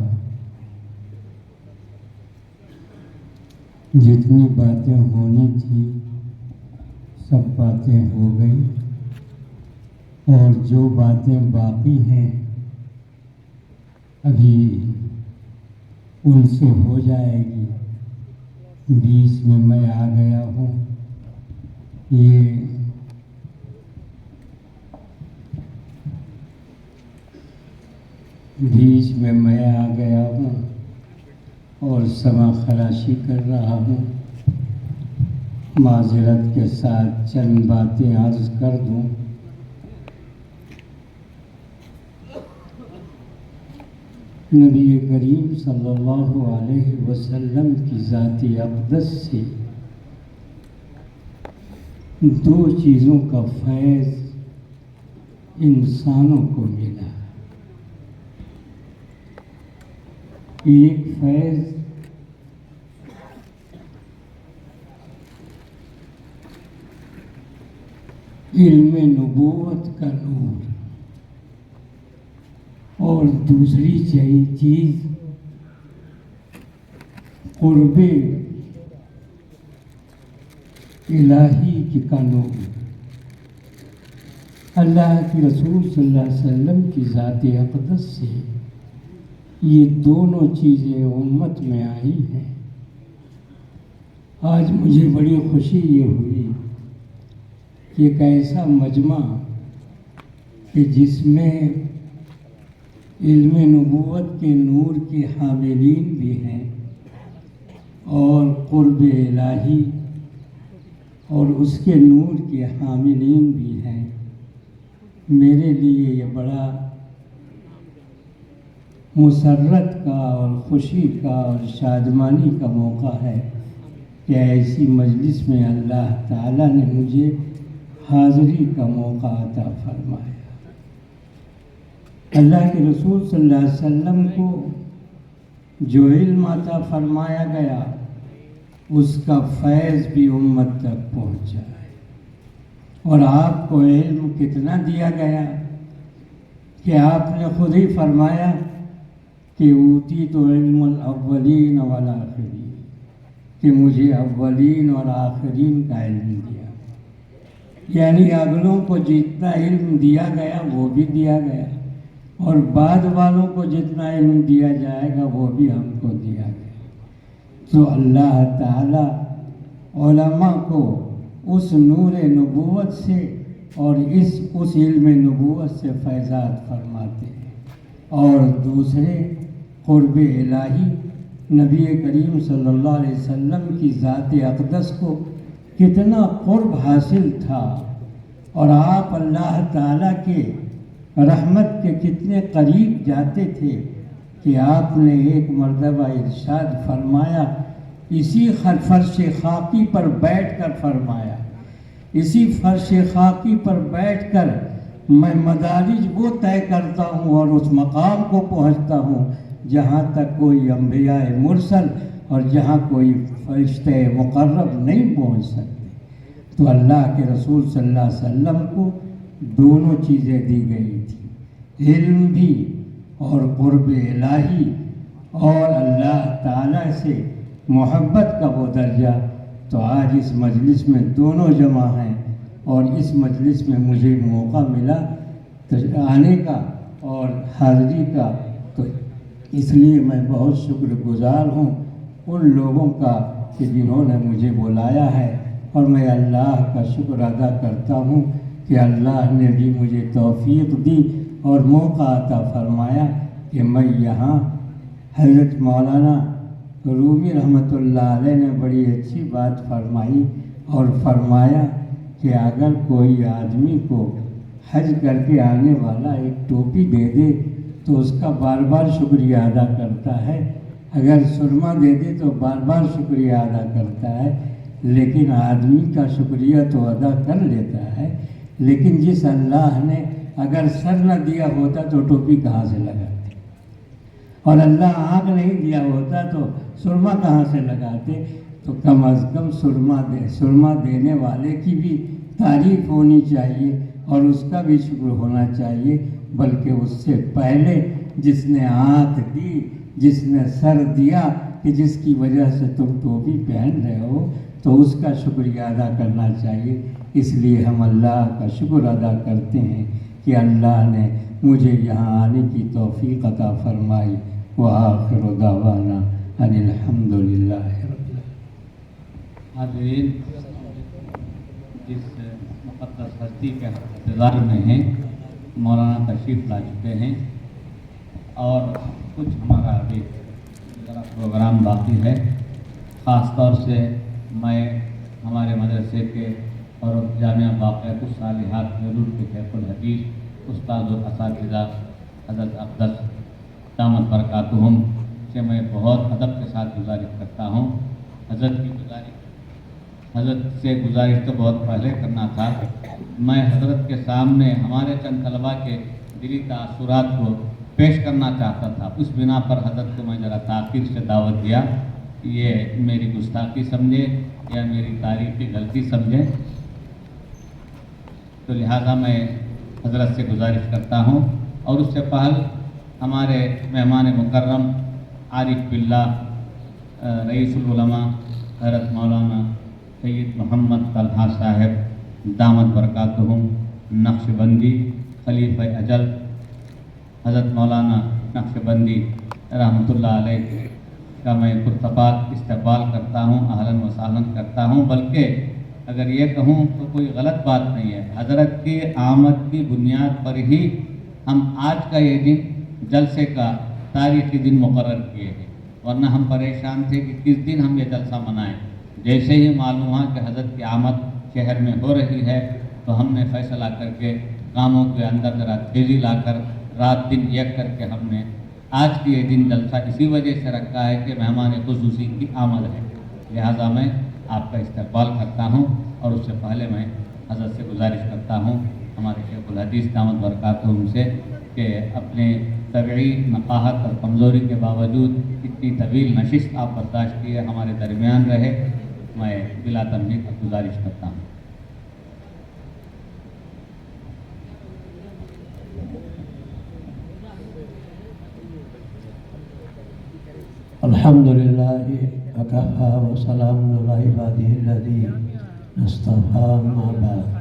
جتنی باتیں ہونی تھی سب باتیں ہو گئی، اور جو باتیں باقی ہیں ابھی ان سے ہو جائے گی۔ بیچ میں میں آ گیا ہوں، یہ بیچ میں میں آ گیا ہوں اور سما خراشی کر رہا ہوں۔ معذرت کے ساتھ چند باتیں عرض کر دوں۔ نبی کریم صلی اللہ علیہ وسلم کی ذات اقدس سے دو چیزوں کا فیض انسانوں کو ملا۔ ایک فیض علم نبوت کا نور، اور دوسری چیز قرب الہی کا نور۔ اللہ کے رسول صلی اللہ علیہ وسلم کی ذات اقدس سے یہ دونوں چیزیں امت میں آئی ہیں۔ آج مجھے بڑی خوشی یہ ہوئی کہ ایک ایسا مجمع کہ جس میں علم نبوت کے نور کے حاملین بھی ہیں اور قرب الہی اور اس کے نور کے حاملین بھی ہیں۔ میرے لیے یہ بڑا مسرت کا اور خوشی کا اور شادمانی کا موقع ہے کہ ایسی مجلس میں اللہ تعالیٰ نے مجھے حاضری کا موقع عطا فرمایا۔ اللہ کے رسول صلی اللہ علیہ وسلم کو جو علم عطا فرمایا گیا اس کا فیض بھی امت تک پہنچا ہے۔ اور آپ کو علم کتنا دیا گیا کہ آپ نے خود ہی فرمایا کہ اوتیت علم الاولین والآخرین، کہ مجھے اولین اور آخرین کا علم دیا، یعنی اگلوں کو جتنا علم دیا گیا وہ بھی دیا گیا، اور بعد والوں کو جتنا علم دیا جائے گا وہ بھی ہم کو دیا گیا۔ تو اللہ تعالیٰ علماء کو اس نور نبوت سے اور اس علم نبوت سے فیضات فرماتے ہیں، اور دوسرے قرب الہی نبی کریم صلی اللہ علیہ وسلم کی ذات اقدس کو کتنا قرب حاصل تھا، اور آپ اللہ تعالیٰ کے رحمت کے کتنے قریب جاتے تھے کہ آپ نے ایک مرتبہ ارشاد فرمایا، اسی فرش خاکی پر بیٹھ کر فرمایا، اسی فرش خاکی پر بیٹھ کر میں مدارج وہ طے کرتا ہوں اور اس مقام کو پہنچتا ہوں جہاں تک کوئی انبیاء مرسل اور جہاں کوئی فرشتہ مقرب نہیں پہنچ سکتے۔ تو اللہ کے رسول صلی اللہ علیہ وسلم کو دونوں چیزیں دی گئی تھی، علم بھی اور قرب الہی اور اللہ تعالیٰ سے محبت کا وہ درجہ۔ تو آج اس مجلس میں دونوں جمع ہیں، اور اس مجلس میں مجھے موقع ملا آنے کا اور حاضری کا، تو اس لیے میں بہت شکر گزار ہوں ان لوگوں کا کہ جنہوں نے مجھے بلایا ہے، اور میں اللہ کا شکر ادا کرتا ہوں کہ اللہ نے بھی مجھے توفیق دی اور موقع عطا فرمایا کہ میں یہاں۔ حضرت مولانا رومی رحمۃ اللہ علیہ نے بڑی اچھی بات فرمائی اور فرمایا کہ اگر کوئی آدمی کو حج کر کے آنے والا ایک ٹوپی دے دے تو اس کا بار بار شکریہ ادا کرتا ہے، اگر سرما دے دے تو بار بار شکریہ ادا کرتا ہے، لیکن آدمی کا شکریہ تو ادا کر لیتا ہے، لیکن جس اللہ نے اگر سر نہ دیا ہوتا تو ٹوپی کہاں سے لگاتے، اور اللہ آنکھ نہیں دیا ہوتا تو سرما کہاں سے لگاتے؟ تو کم از کم سرما دینے والے کی بھی تعریف ہونی چاہیے اور اس کا بھی شکر ہونا چاہیے، بلکہ اس سے پہلے جس نے آنکھ دی، جس نے سر دیا، کہ جس کی وجہ سے تم ٹوپی پہن رہے ہو، تو اس کا شکریہ ادا کرنا چاہیے۔ اس لیے ہم اللہ کا شکر ادا کرتے ہیں کہ اللہ نے مجھے یہاں آنے کی توفیق عطا فرمائی۔ وآخر دعوانا ان الحمد للہ رب العالمین۔ حاضرین، جس مقدس ہستی کے انتظار میں ہیں مولانا تشریف لا چکے ہیں، اور کچھ ہمارا ابھی ذرا پروگرام باقی ہے۔ خاص طور سے میں ہمارے مدرسے کے اور جامعہ باقیات الصالحات نور کے شیخ الحدیث استاد الاساتذہ حضرت اقدس دامت برکاتہم سے میں بہت ادب کے ساتھ گزارش کرتا ہوں۔ حضرت سے گزارش تو بہت پہلے کرنا تھا، میں حضرت کے سامنے ہمارے چند طلباء کے دلی تاثرات کو پیش کرنا چاہتا تھا، اس بنا پر حضرت کو میں ذرا تاخیر سے دعوت دیا، یہ میری گستاخی سمجھے یا میری تاریخی غلطی سمجھے، تو لہذا میں حضرت سے گزارش کرتا ہوں۔ اور اس سے پہل ہمارے مہمان مکرم عارف باللہ رئیس العلماء حضرت مولانا سید محمد طلحہ صاحب دامت برکاتہم نقشبندی خلیفہ اجل حضرت مولانا نقشبندی رحمۃ اللہ علیہ کا میں پرتپاک استقبال کرتا ہوں، اہلاً و سہلاً کرتا ہوں، بلکہ اگر یہ کہوں تو کوئی غلط بات نہیں ہے، حضرت کی آمد کی بنیاد پر ہی ہم آج کا یہ دن جلسے کا تاریخی دن مقرر کیے ہیں، ورنہ ہم پریشان تھے کہ کس دن ہم یہ جلسہ منائیں۔ جیسے ہی معلوم ہوا کہ حضرت کی آمد شہر میں ہو رہی ہے تو ہم نے فیصلہ کر کے کاموں کے اندر ذرا تیزی لا کر رات دن ایک کر کے ہم نے آج کی یہ دن جلسہ اسی وجہ سے رکھا ہے کہ مہمان خصوصی کی آمد ہے، لہٰذا میں آپ کا استقبال کرتا ہوں۔ اور اس سے پہلے میں حضرت سے گزارش کرتا ہوں ہمارے شیخ الحدیث دامت برکاتہم سے کہ اپنے طبعی نقاہت اور کمزوری کے باوجود اتنی طویل نشست آپ برداشت کیے ہمارے درمیان رہے، میں بلا تمہید گزارش کرتا ہوں۔ الحمد للہ وکفیٰ وسلام علی عبادہ الذین اصطفیٰ، اما بعد۔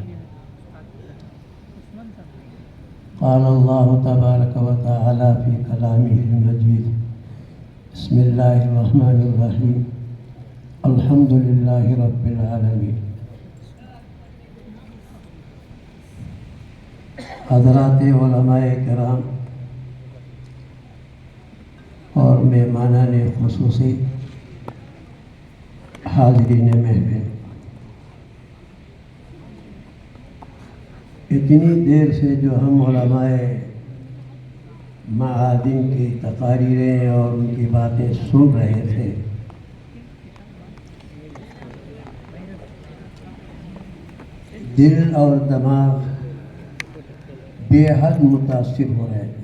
قال اللہ تبارک و تعالی فی کلامہ المجید، بسم اللہ الرحمن الرحیم، الحمد للہ رب العالمین۔ حضرات علماء کرام اور مہمانان خصوصی، حاضرین محفل، اتنی دیر سے جو ہم علماء معادن کی تقاریریں اور ان کی باتیں سن رہے تھے، دل اور دماغ بے حد متاثر ہو رہے تھے۔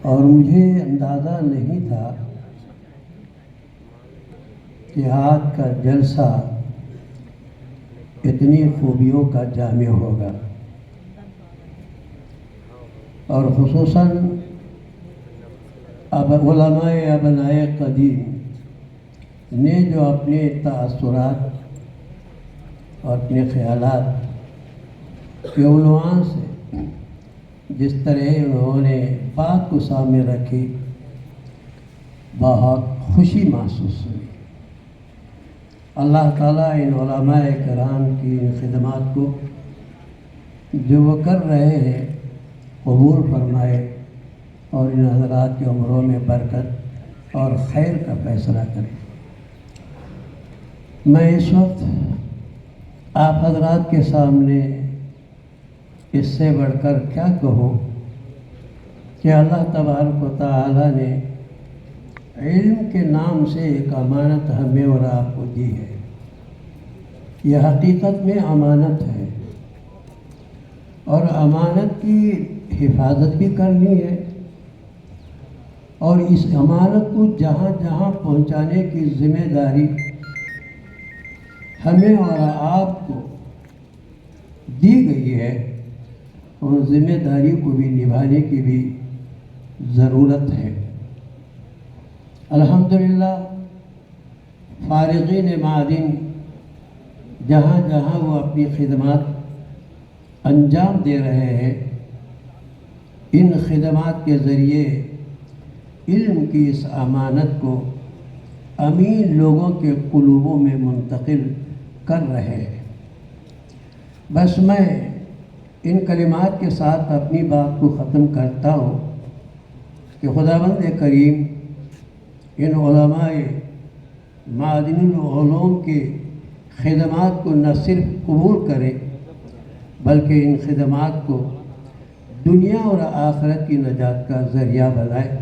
اور مجھے اندازہ نہیں تھا کہ آج کا جلسہ اتنی خوبیوں کا جامع ہوگا، اور خصوصاً اب علماء ابنائے قدیم نے جو اپنے تاثرات اور اپنے خیالات کے عنوان سے جس طرح انہوں نے بات کو سامنے رکھی، بہت خوشی محسوس ہوئی۔ اللہ تعالیٰ ان علماء کرام کی ان خدمات کو جو وہ کر رہے ہیں قبول فرمائے، اور ان حضرات کے عمروں میں برکت اور خیر کا فیصلہ کرے۔ میں اس وقت آپ حضرات کے سامنے اس سے بڑھ کر کیا کہوں کہ اللہ تبارک و تعالیٰ نے علم کے نام سے ایک امانت ہمیں اور آپ کو دی ہے۔ یہ حقیقت میں امانت ہے، اور امانت کی حفاظت بھی کرنی ہے، اور اس امانت کو جہاں جہاں پہنچانے کی ذمہ داری ہمیں اور آپ کو دی گئی ہے، اور ذمہ داری کو بھی نبھانے کی بھی ضرورت ہے۔ الحمدللہ فارغین معدن جہاں جہاں وہ اپنی خدمات انجام دے رہے ہیں، ان خدمات کے ذریعے علم کی اس امانت کو امین لوگوں کے قلوبوں میں منتقل کر رہے ہیں۔ بس میں ان کلمات کے ساتھ اپنی بات کو ختم کرتا ہوں کہ خداوند کریم ان علماء معدن العلوم کے خدمات کو نہ صرف قبول کرے بلکہ ان خدمات کو دنیا اور آخرت کی نجات کا ذریعہ بنائے۔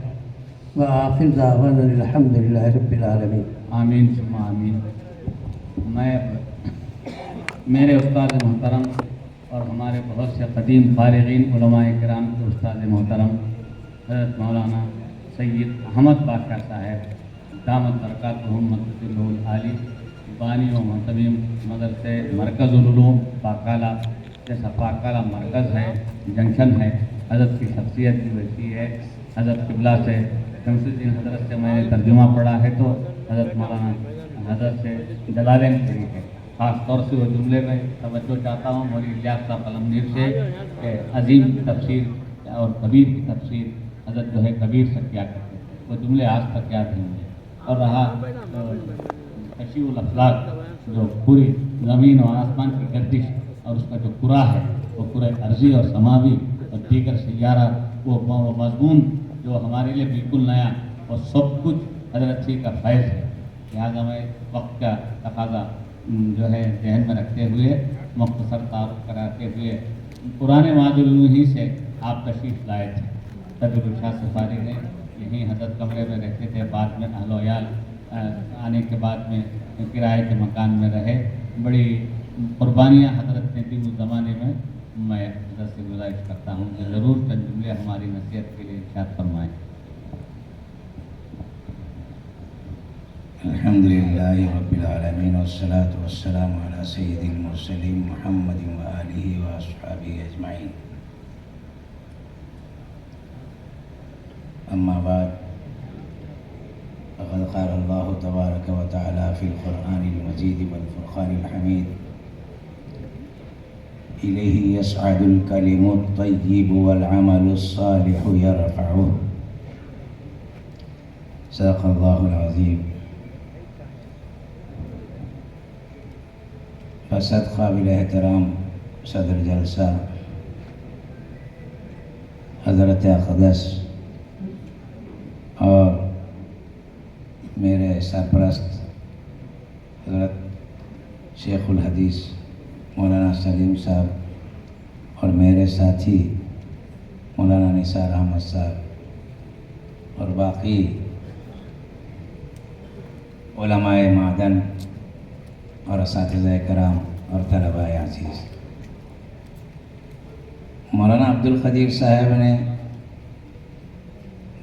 وآخر دعوانا الحمدللہ رب العالمین۔ آمین ثم آمین۔ میں میرے استاد محترم اور ہمارے بہت سے قدیم فارغین علماء کرام کے استاد محترم حضرت مولانا سید احمد باقر صاحب دامت برکاتہم مدد العالی، بانی و محتمیم مدرسے مرکز العلوم پاکالہ، جیسا پاکالہ مرکز ہے، جنکشن ہے، حضرت کی شخصیت بھی ویسی ہے۔ حضرت قبلہ سے شمس الدین حضرت سے میں نے ترجمہ پڑھا ہے تو حضرت مولانا حضرت سے جلالین پڑھی ہے۔ خاص طور سے وہ جملے میں توجہ چاہتا ہوں مولی الیاس صاحب قلمگیر سے کہ عظیم کی تفسیر اور کبیر کی تفسیر حضرت جو ہے کبیر سے کیا کرتے ہیں، وہ جملے آج تک یاد ہیں مجھے۔ اور رہا تشیع الافلاق، جو پوری زمین و آسمان کی گردش اور اس کا جو کرہ ہے وہ کرہ ارضی اور سماوی اور دیگر سیارہ، وہ مضمون جو ہمارے لیے بالکل نیا اور سب کچھ حضرت سی کا فیض ہے۔ لہٰذا میں وقت کا تقاضا جو ہے ذہن میں رکھتے ہوئے مختصر تعارف کراتے ہوئے پرانے معدل ہی سے آپ تشریف لائے تھے۔ تدبیر شاہ سے فارغ ہیں، یہیں حضرت کمرے میں رہتے تھے، بعد میں اہل و عیال آنے کے بعد میں کرائے کے مکان میں رہے۔ بڑی قربانیاں حضرت نے دی اس زمانے میں۔ میں حضرت سے گزارش کرتا ہوں کہ ضرور چند جملے ہماری نصیحت کے لیے ارشاد فرمائیں۔ الحمدللہ رب العالمین والصلاة والسلام علی سید المرسلین محمد وآلہ واصحابہ اجمعین۔ اما بعد، فقد قال اللہ تبارک و تعالی فی القرآن المجید والفرقان الحمید: الیہ یصعد الکلم الطیب والعمل الصالح یرفعہ۔ صدق اللہ العظیم۔ فصد قابل احترام صدر جلسہ حضرت اقدس اور میرے سرپرست حضرت شیخ الحدیث مولانا سلیم صاحب اور میرے ساتھی مولانا نثار احمد صاحب اور باقی علماء معدن اور اساتذہ کرام اور طلباء عزیز، مولانا عبد القدیر صاحب نے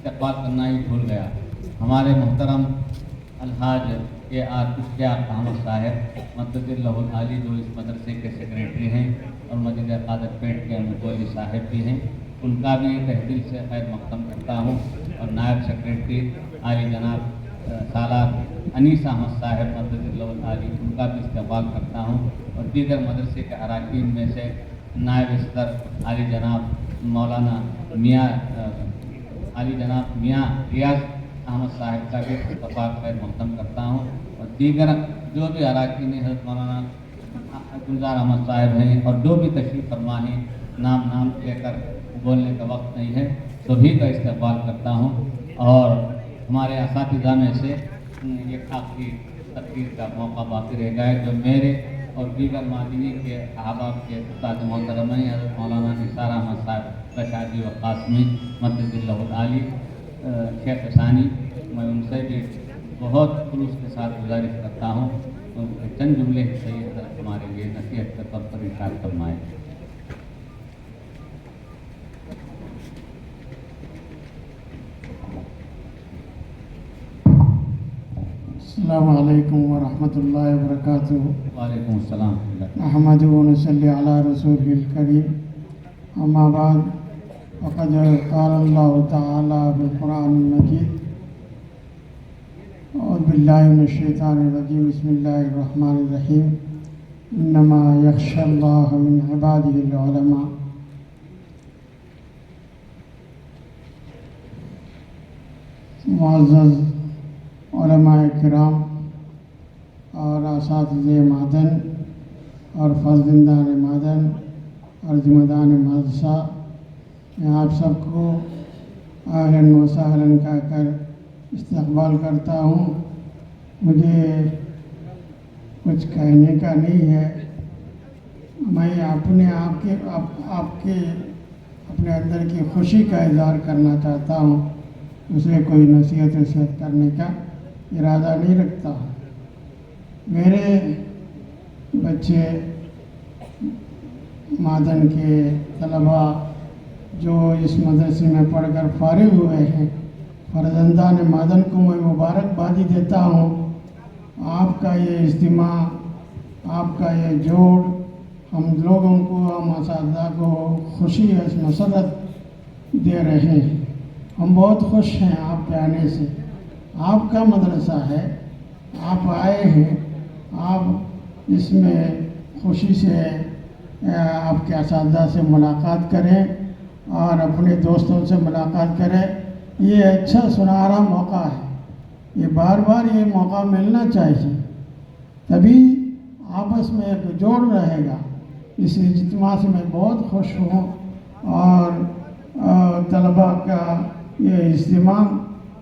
استقبال کرنا ہی بھول گیا. ہمارے محترم الحاج کے اشتیاق احمد صاحب مدد اللہ العالی جو اس مدرسے کے سیکریٹری ہیں اور مسجد قادر پیٹ کے متولی صاحب بھی ہیں، ان کا بھی تہ دل سے خیر مقدم کرتا ہوں. اور نائب سیکریٹری عالی جناب سالار انیس احمد صاحب مدد اللہ العالی، ان کا بھی استقبال کرتا ہوں. اور دیگر مدرسے کے اراکین میں سے نائب صدر عالی جناب مولانا میاں ریاض احمد صاحب کا بھی استقبال خیر مقدم کرتا ہوں. اور دیگر جو بھی اراکین حضرت مولانا گلزار احمد صاحب ہیں اور جو بھی تشریف فرما ہیں، نام لے کر بولنے کا وقت نہیں ہے، سبھی کا استقبال کرتا ہوں. اور ہمارے اساتذہ میں سے ایک آخری تقریر کا موقع باقی رہ گیا ہے جو میرے اور دیگر معدنی کے احباب کے استاد محترم ہیں، حضرت مولانا نثار احمد صاحب رشادی و قاسمی مدد اللہ العالی شیخ ثانی. میں ان سے بھی بہت خلوص کے ساتھ گزارش کرتا ہوں کہ چند جملے صحیح حضرت ہمارے لیے نصیحت کے طور پر ارشاد فرمائیں. السلام علیکم ورحمۃ اللہ وبرکاتہ. وعلیکم السلام. احمد و نصلی علی رسول الکریم. اما بعد فقد قال اللہ تعالی بالقرآن المجید اعوذ باللہ من الشیطان الرجیم بسم اللہ الرحمن الرحیم انما یخشی اللہ من عبادہ العلماء. معزز علماء کرام اور اساتذہ معدن اور فرزندان معدن اور ذمہ دان مدرسہ، میں آپ سب کو اہلاً و سہلاً کہہ کر استقبال کرتا ہوں. مجھے کچھ کہنے کا نہیں ہے، میں اپنے اپنے اندر کی خوشی کا اظہار کرنا چاہتا ہوں. اسے کوئی نصیحت وصیحت کرنے کا ارادہ نہیں رکھتا ہوں. میرے بچے معدن کے طلباء جو اس مدرسے میں پڑھ کر فارغ ہوئے ہیں، فرزندان معدن کو میں مبارکبادی دیتا ہوں. آپ کا یہ اجتماع، آپ کا یہ جوڑ ہم لوگوں کو، ہم اساتذہ کو خوشی اور مسرت دے رہے ہیں. ہم بہت خوش ہیں آپ کے آنے سے. آپ کا مدرسہ ہے، آپ آئے ہیں، آپ اس میں خوشی سے آپ کے اساتذہ سے ملاقات کریں اور اپنے دوستوں سے ملاقات کریں. یہ اچھا سنہرا موقع ہے، یہ بار بار یہ موقع ملنا چاہیے، تبھی آپس میں ایک جوڑ رہے گا. اس اجتماع سے میں بہت خوش ہوں. اور طلباء کا یہ اجتماع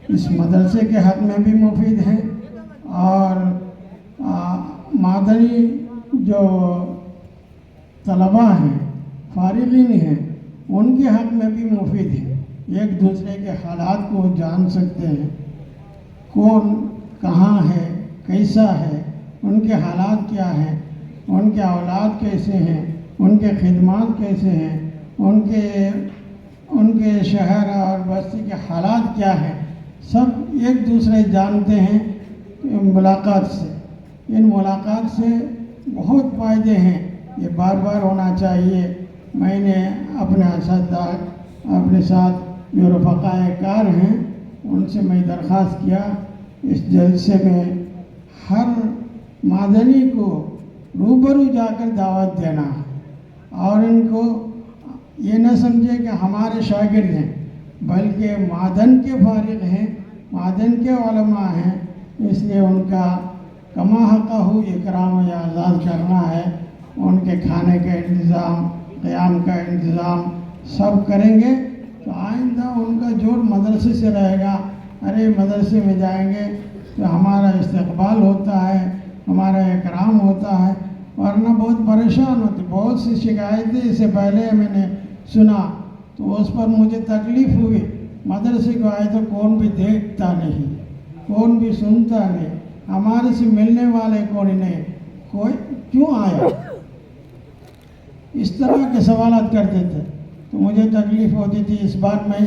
اس مدرسے کے حق میں بھی مفید ہے اور مادری جو طلباء ہیں، فارغین ہیں، ان کے حق میں بھی مفید ہے. ایک دوسرے کے حالات کو جان سکتے ہیں، کون کہاں ہے، کیسا ہے، ان کے حالات کیا ہیں، ان کے اولاد کیسے ہیں، ان کے خدمات کیسے ہیں، ان کے شہر اور بستی کے حالات کیا ہیں، سب ایک دوسرے جانتے ہیں ملاقات سے. ان ملاقات سے بہت فائدے ہیں، یہ بار بار ہونا چاہیے. میں نے اپنے اساتذہ، اپنے ساتھ جو رفقائے کار ہیں، ان سے میں درخواست کیا اس جلسے میں ہر معدنی کو روبرو جا کر دعوت دینا اور ان کو یہ نہ سمجھے کہ ہمارے شاگرد ہیں، بلکہ معدن کے فارغ ہیں، معدن کے علماء ہیں. اس لیے ان کا کما حقہ اکرام و اعزاز کرنا ہے. ان کے کھانے کا انتظام، قیام کا انتظام سب کریں گے تو آئندہ ان کا جوڑ مدرسے سے رہے گا. ارے مدرسے میں جائیں گے تو ہمارا استقبال ہوتا ہے، ہمارا اکرام ہوتا ہے، ورنہ بہت پریشان ہوتے. بہت سی شکایتیں اس سے پہلے میں نے سنا تو اس پر مجھے تکلیف ہوئی. مدرسے کو آئے تو کون بھی دیکھتا نہیں، کون بھی سنتا نہیں، ہمارے سے ملنے والے کون نہیں، کوئی کیوں آیا، اس طرح کے سوالات کرتے تھے تو مجھے تکلیف ہوتی تھی. اس بار میں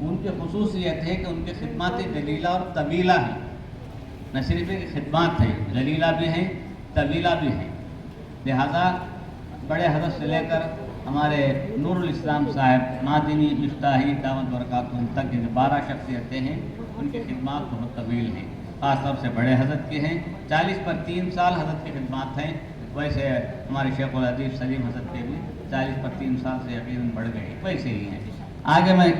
ان کی خصوصیت ہے کہ ان کی خدمات جلیلہ اور طویلہ ہیں، نہ صرف ایک خدمات ہیں، جلیلہ بھی ہیں طویلہ بھی ہیں. لہذا بڑے حضرت سے لے کر ہمارے نور الاسلام صاحب مادنی مفتاحی دعوت برکاتہم تک جو 12 شخصیتیں ہیں ان کی خدمات بہت طویل ہیں، خاص طور سے بڑے حضرت کے ہیں. 40 پر 3 سال حضرت کی خدمات ہیں. ویسے ہمارے شیخ الحدیث سلیم حضرت کے بھی 40 پر 3 سال سے یقیناً بڑھ گئے، ویسے ہی ہیں. آگے میں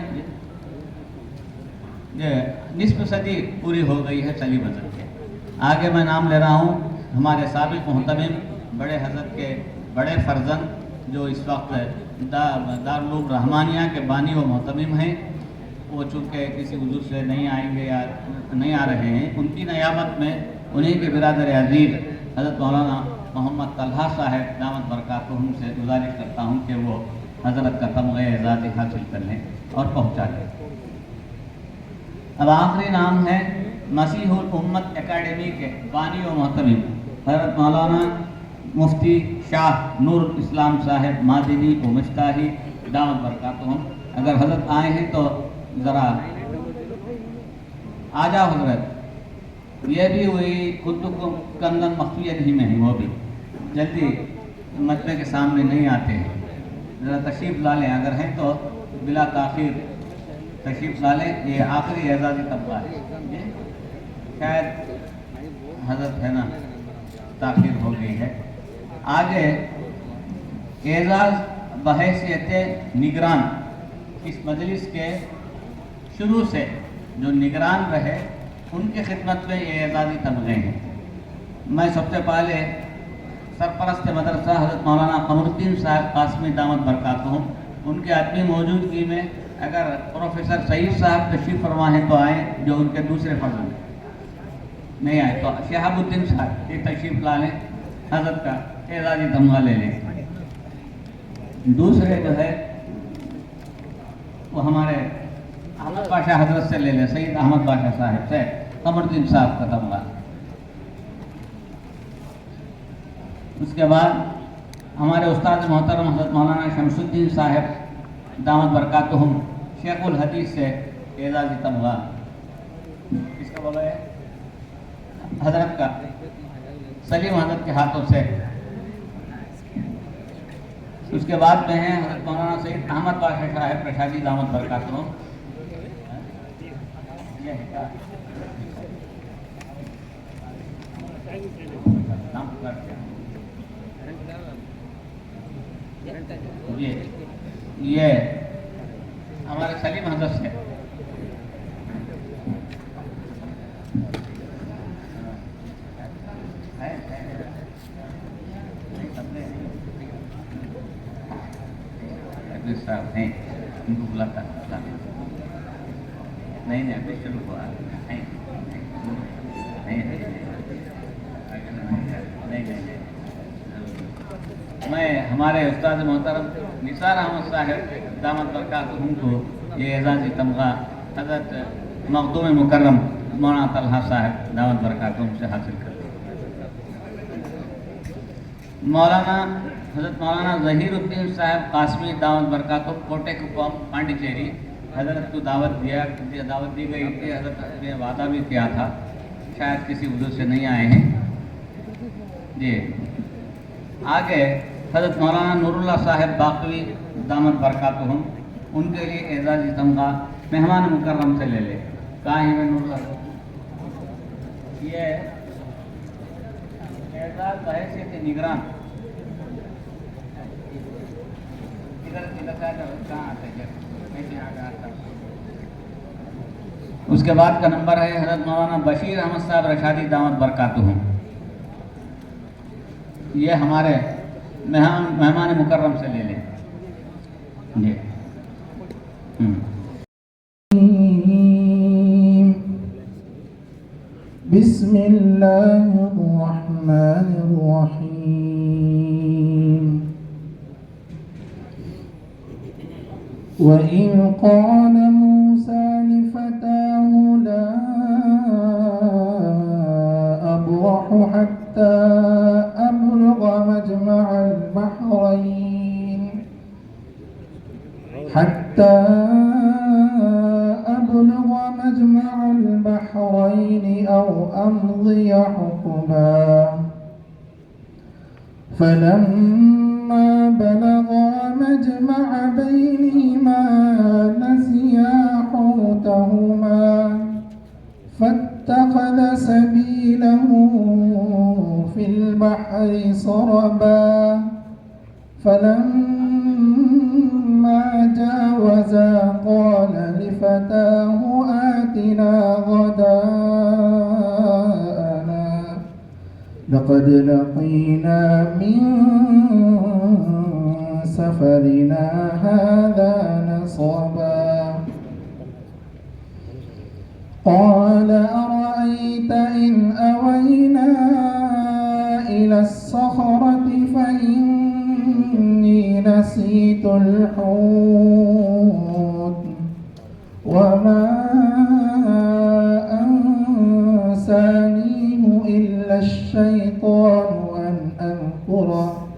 نصف صدی پوری ہو گئی ہے سلیم حضرت کے. آگے میں نام لے رہا ہوں ہمارے سابق محتمم بڑے حضرت کے بڑے فرزند جو اس وقت دارالعلوم رحمانیہ کے بانی و محتمم ہیں. وہ چونکہ کسی عذر سے نہیں آئیں گے یا نہیں آ رہے ہیں، ان کی نیابت میں انہیں کے برادر عزیز حضرت مولانا محمد طلحہ صاحب دامت برکاتہم سے گزارش کرتا ہوں کہ وہ حضرت کا تمغہ اعزازی حاصل کر لیں اور پہنچا دیں. اب آخری نام ہے مسیح الامت اکیڈمی کے بانی و محتمم حضرت مولانا مفتی شاہ نور الاسلام صاحب مادنی و مفتاحی دامت برکاتہم. اگر حضرت آئے ہیں تو ذرا آ جاؤ حضرت. یہ بھی ہوئی خود کو کندن مخفیہ نہیں میں ہیں، وہ بھی جلدی مجمع کے سامنے نہیں آتے ہیں. ذرا تشریف لا لیں، اگر ہیں تو بلا تاخیر تشریف لا لیں. یہ آخری اعزازی طبقہ ہے، شاید حضرت ہے نا تاخیر ہو گئی ہے. آگے اعزاز بحیثیت نگران، اس مجلس کے شروع سے جو نگران رہے ان کی خدمت میں یہ اعزازی تمغے ہیں. میں سب سے پہلے سرپرست مدرسہ حضرت مولانا قمر الدین صاحب قاسمی دامت برکاتہم ان کے عدمی موجودگی میں اگر پروفیسر سعید صاحب تشریف فرما ہیں تو آئیں، جو ان کے دوسرے فرزند ہیں. نہیں آئے تو شہاب الدین صاحب یہ تشریف لا لیں، حضرت کا اعزازی تمغہ لے لیں. دوسرے جو ہے وہ ہمارے احمد بادشاہ حضرت سے لے لیں، سید احمد بادشاہ صاحب سے قمر الدین صاحب کا تمغہ. اس کے بعد ہمارے استاد محترم حضرت مولانا شمس الدین صاحب دامت برکاتہم شیخ الحدیث سے اعزازی تمغہ. اس کا بغیر حضرت کا سلیم حضرت کے ہاتھوں سے. اس کے بعد میں ہیں حضرت مولانا سید احمد بادشاہ صاحب رشادی دامت برکاتہم. یہ ہمارے سلیم حضرت سے صاحب ہیں، ان کو بلاتا نہیں ابھی شروع ہوا میں ہمارے استاد محترم نثار احمد صاحب دامت برکاتہم کو یہ اعزازی تمغہ حضرت مخدوم مکرم مولانا طلحہ صاحب دامت برکاتہم سے حاصل کر. مولانا حضرت مولانا ظہیر الدین صاحب قاسمی دعوت برکاتہم کوٹے کپوم پانڈیچیری حضرت کو دعوت دی گئی تھی. حضرت نے وعدہ بھی کیا تھا، شاید کسی وجہ سے نہیں آئے ہیں. جی آگے حضرت مولانا نور اللہ صاحب باقوی دامت برکاتہم ان کے لیے اعزازی تمغہ مہمان مکرم سے لے لے. کہاں ہے نور اللہ؟ یہ اعزاز بحیثیت نگران. اس کے بعد کا نمبر ہے حضرت مولانا بشیر احمد صاحب رشادی دامت برکاتہم. یہ ہمارے مہمان مکرم سے لے لیں. جی بسم اللہ الرحمن الرحیم. وَإِذْ قَالَ مُوسَى لِفَتَاهُ لَا أَبْرَحُ حَتَّى أَبْلُغَ مَجْمَعَ الْبَحْرَيْنِ حَتَّى شربا فلما بلغا مجمع بينهما نسيا حوتهما فاتخذ سبيله في البحر سربا فلما جاوزا قال لفتاه آتنا غداءنا لقد لقينا من سفرنا هذا نصبا قال أرأيت إن أوينا إلى الصخرة فإني نسيت الحوت وما أنسانيه إلا الشيطان أن أذكره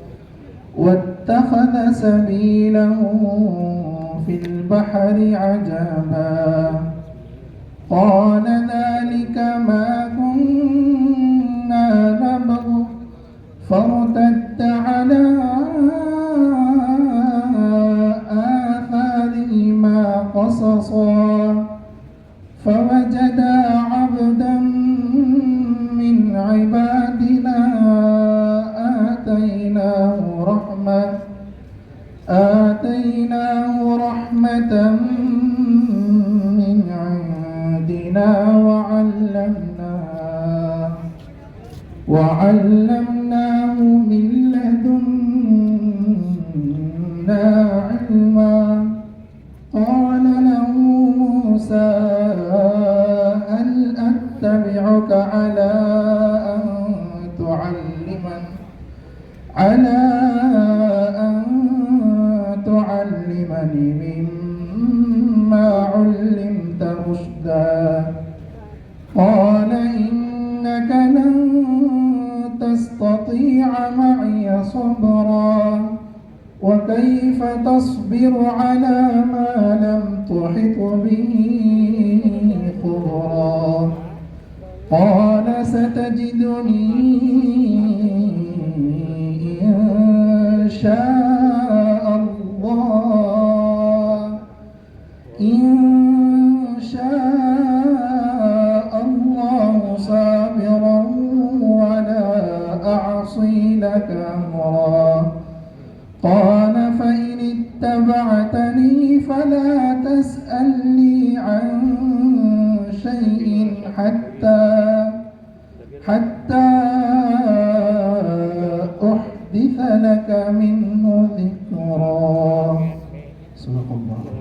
واتخذ سبيله في البحر عجبا قال ذلك ما كنا نبغ فارتد على آثارهما قصصا فوجدا عبدا من عبادنا آتيناه رحمة من عندنا وعلمناه من لدنا علما قال له موسى هل أتبعك على أن تعلمني مما علمت رشدا قال إنك لن تستطيع معي صبرا وكيف تصبر على ما لم تحط به خبرا قال ستجدني إن شاء الله صابرا ولا أعصي لك أمرا قال فإن اتبعتني فلا تسألني عن شيء حتى أحدث لك منه ذكرا صدق الله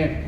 1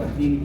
3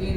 3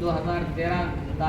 2013 ta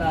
ta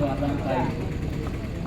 2022।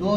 2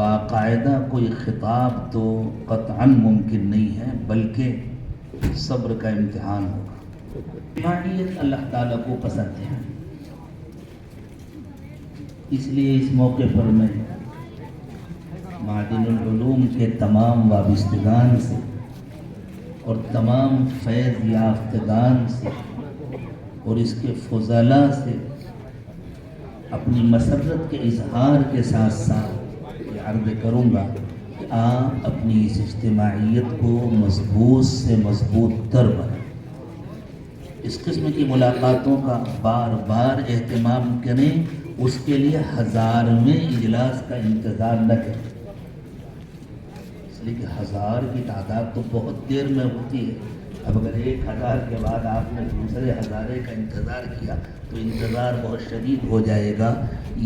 باقاعدہ کوئی خطاب تو قطعاً ممکن نہیں ہے، بلکہ صبر کا امتحان ہوگا۔ اجتماعیت اللہ تعالیٰ کو پسند ہے، اس لیے اس موقع پر میں معدن العلوم کے تمام وابستگان سے اور تمام فیض یافتگان سے اور اس کے فضلاء سے اپنی مسرت کے اظہار کے ساتھ ساتھ یہ عرض کروں گا کہ آپ اپنی اس اجتماعیت کو مضبوط سے مضبوط تر بنائیں۔ اس قسم کی ملاقاتوں کا بار بار اہتمام کریں، اس کے لیے 1000ویں اجلاس کا انتظار نہ کریں، اس لیے کہ 1000 کی تعداد تو بہت دیر میں ہوتی ہے۔ اب اگر 1000 کے بعد آپ نے دوسرے 1000 کا انتظار کیا تو انتظار بہت شدید ہو جائے گا۔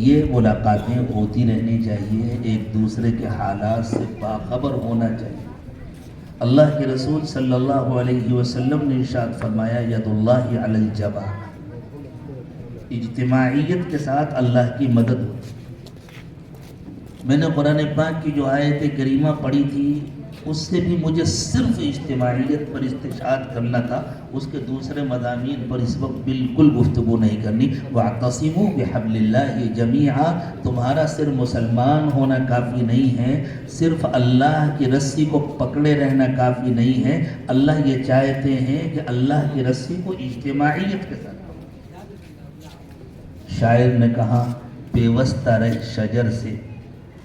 یہ ملاقاتیں ہوتی رہنی چاہیے، ایک دوسرے کے حالات سے باخبر ہونا چاہیے۔ اللہ کے رسول صلی اللہ علیہ وسلم نے ارشاد فرمایا ید اللہ علی الجماعہ، اجتماعیت کے ساتھ اللہ کی مدد ہوتی۔ میں نے قرآن پاک کی جو آیت کریمہ پڑھی تھی اس سے بھی مجھے صرف اجتماعیت پر استشہاد کرنا تھا، اس کے دوسرے مضامین پر اس وقت بالکل گفتگو نہیں کرنی۔ وَاعْتَصِمُوا بِحَبْلِ اللَّهِ جَمِيعًا، تمہارا صرف مسلمان ہونا کافی نہیں ہے، صرف اللہ کی رسی کو پکڑے رہنا کافی نہیں ہے، اللہ یہ چاہتے ہیں کہ اللہ کی رسی کو اجتماعیت کے ساتھ۔ شاعر نے کہا پیوستہ رہ شجر سے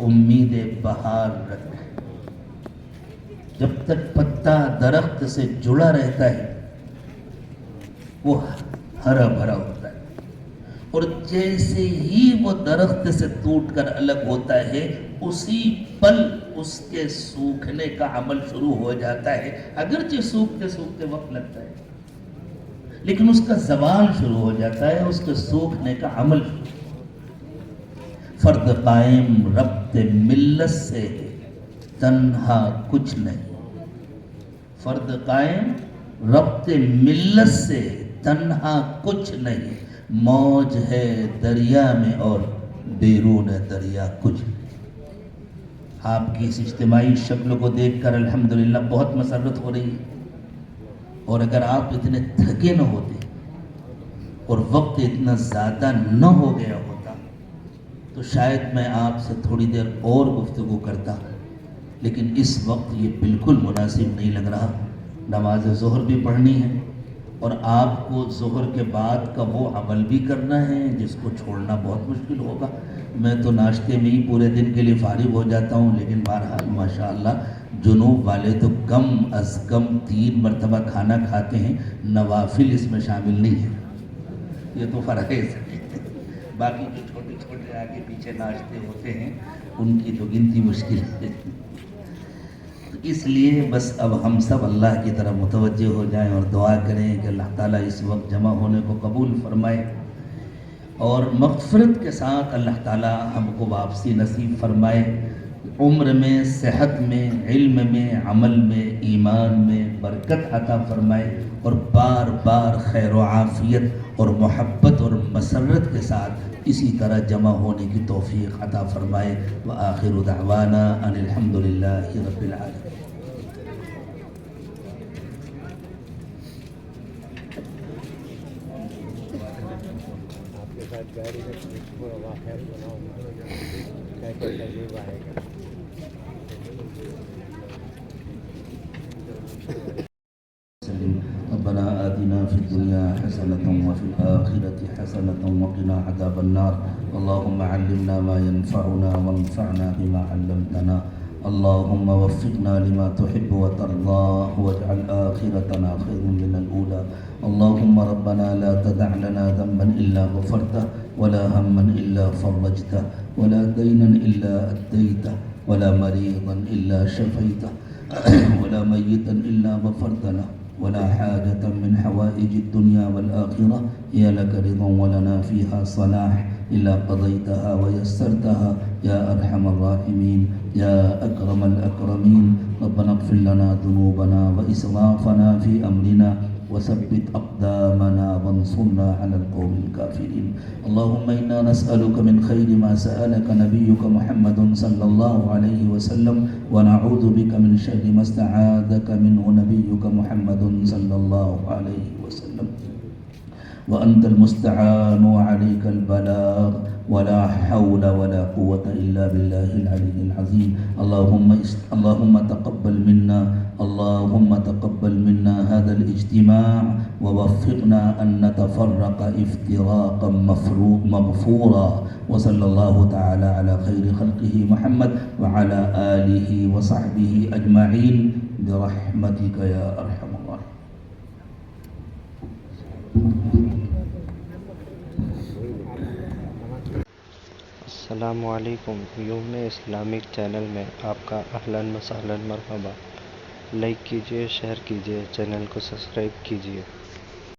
امید بہار رکھ، جب تک پتا درخت سے جڑا رہتا ہے وہ ہرا بھرا ہوتا ہے، اور جیسے ہی وہ درخت سے ٹوٹ کر الگ ہوتا ہے اسی پل اس کے سوکھنے کا عمل شروع ہو جاتا ہے، اگرچہ سوکھتے سوکھتے وقت لگتا ہے لیکن اس کا زوال شروع ہو جاتا ہے، اس کے سوکھنے کا عمل شروع۔ فرد قائم ربط ملت سے تنہا کچھ نہیں، فرد قائم ربط ملت سے تنہا کچھ نہیں، موج ہے دریا میں اور بیرون دریا کچھ نہیں۔ آپ کی اس اجتماعی شکل کو دیکھ کر الحمدللہ بہت مسرت ہو رہی ہے، اور اگر آپ اتنے تھکے نہ ہوتے اور وقت اتنا زیادہ نہ ہو گیا ہوتا تو شاید میں آپ سے تھوڑی دیر اور گفتگو کرتا، لیکن اس وقت یہ بالکل مناسب نہیں لگ رہا۔ نماز ظہر بھی پڑھنی ہے اور آپ کو ظہر کے بعد کا وہ عمل بھی کرنا ہے جس کو چھوڑنا بہت مشکل ہوگا۔ میں تو ناشتے میں ہی پورے دن کے لیے فارغ ہو جاتا ہوں، لیکن بہرحال ماشاءاللہ جنوب والے تو کم از کم 3 مرتبہ کھانا کھاتے ہیں، نوافل اس میں شامل نہیں ہے، یہ تو فرائض ہے۔ باقی جو چھوٹے چھوٹے آگے پیچھے ناشتے ہوتے ہیں ان کی تو گنتی مشکل ہے۔ اس لیے بس اب ہم سب اللہ کی طرف متوجہ ہو جائیں اور دعا کریں کہ اللہ تعالیٰ اس وقت جمع ہونے کو قبول فرمائے اور مغفرت کے ساتھ اللہ تعالیٰ ہم کو واپسی نصیب فرمائے، عمر میں، صحت میں، علم میں، عمل میں، ایمان میں برکت عطا فرمائے اور بار بار خیر و عافیت اور محبت اور مسرت کے ساتھ اسی طرح جمع ہونے کی توفیق عطا فرمائے۔ وآخر دعوانا ان الحمدللہ رب العالمین۔ آپ کے ساتھ گاڑی میں پورا واقعہ سناؤں گا، کیا کیا تجربہ ہے گا۔ ربنا آتنا في الدنيا حسنة وفي الآخرة حسنة وقنا عذاب النار، اللهم علمنا ما ينفعنا وانفعنا بما علمتنا، اللهم وفقنا لما تحب وترضاه واجعل آخرتنا خير من الأولى، اللهم ربنا لا تدع لنا ذنبا إلا غفرته ولا هما إلا فرجته ولا دينا إلا أديته ولا مريضا إلا شفيته ولا ميتا إلا غفرتنا ولا حاجة من حوائج الدنيا والآخرة هي لك رضا ولنا فيها صلاح إلا قضيتها ويسرتها يا أرحم الراحمين يا أكرم الأكرمين، ربنا اغفر لنا ذنوبنا وإسرافنا في أمرنا وثبت أقدامنا وانصرنا على القوم الكافرين اللهم إنا نسألك من خير ما سألك نبيك محمد صلى الله عليه وسلم ونعوذ بك من شر ما استعاذك منه نبيك محمد صلى الله عليه وسلم وأنت المستعان وعليك البلاغ ولا حول ولا قوة إلا بالله العلي العظيم اللهم تقبل منا هذا الاجتماع ووفقنا أن نتفرق افتراقا مغفورا وصلى الله تعالى على خير خلقه محمد وعلى آله وصحبه أجمعين برحمتك يا أرحم الراحمين. السلام علیکم. یوم اسلامک چینل میں آپ کا اہلاً و سہلاً مرحبا. لائک کیجیے، شیئر کیجیے، چینل کو سبسکرائب کیجیے.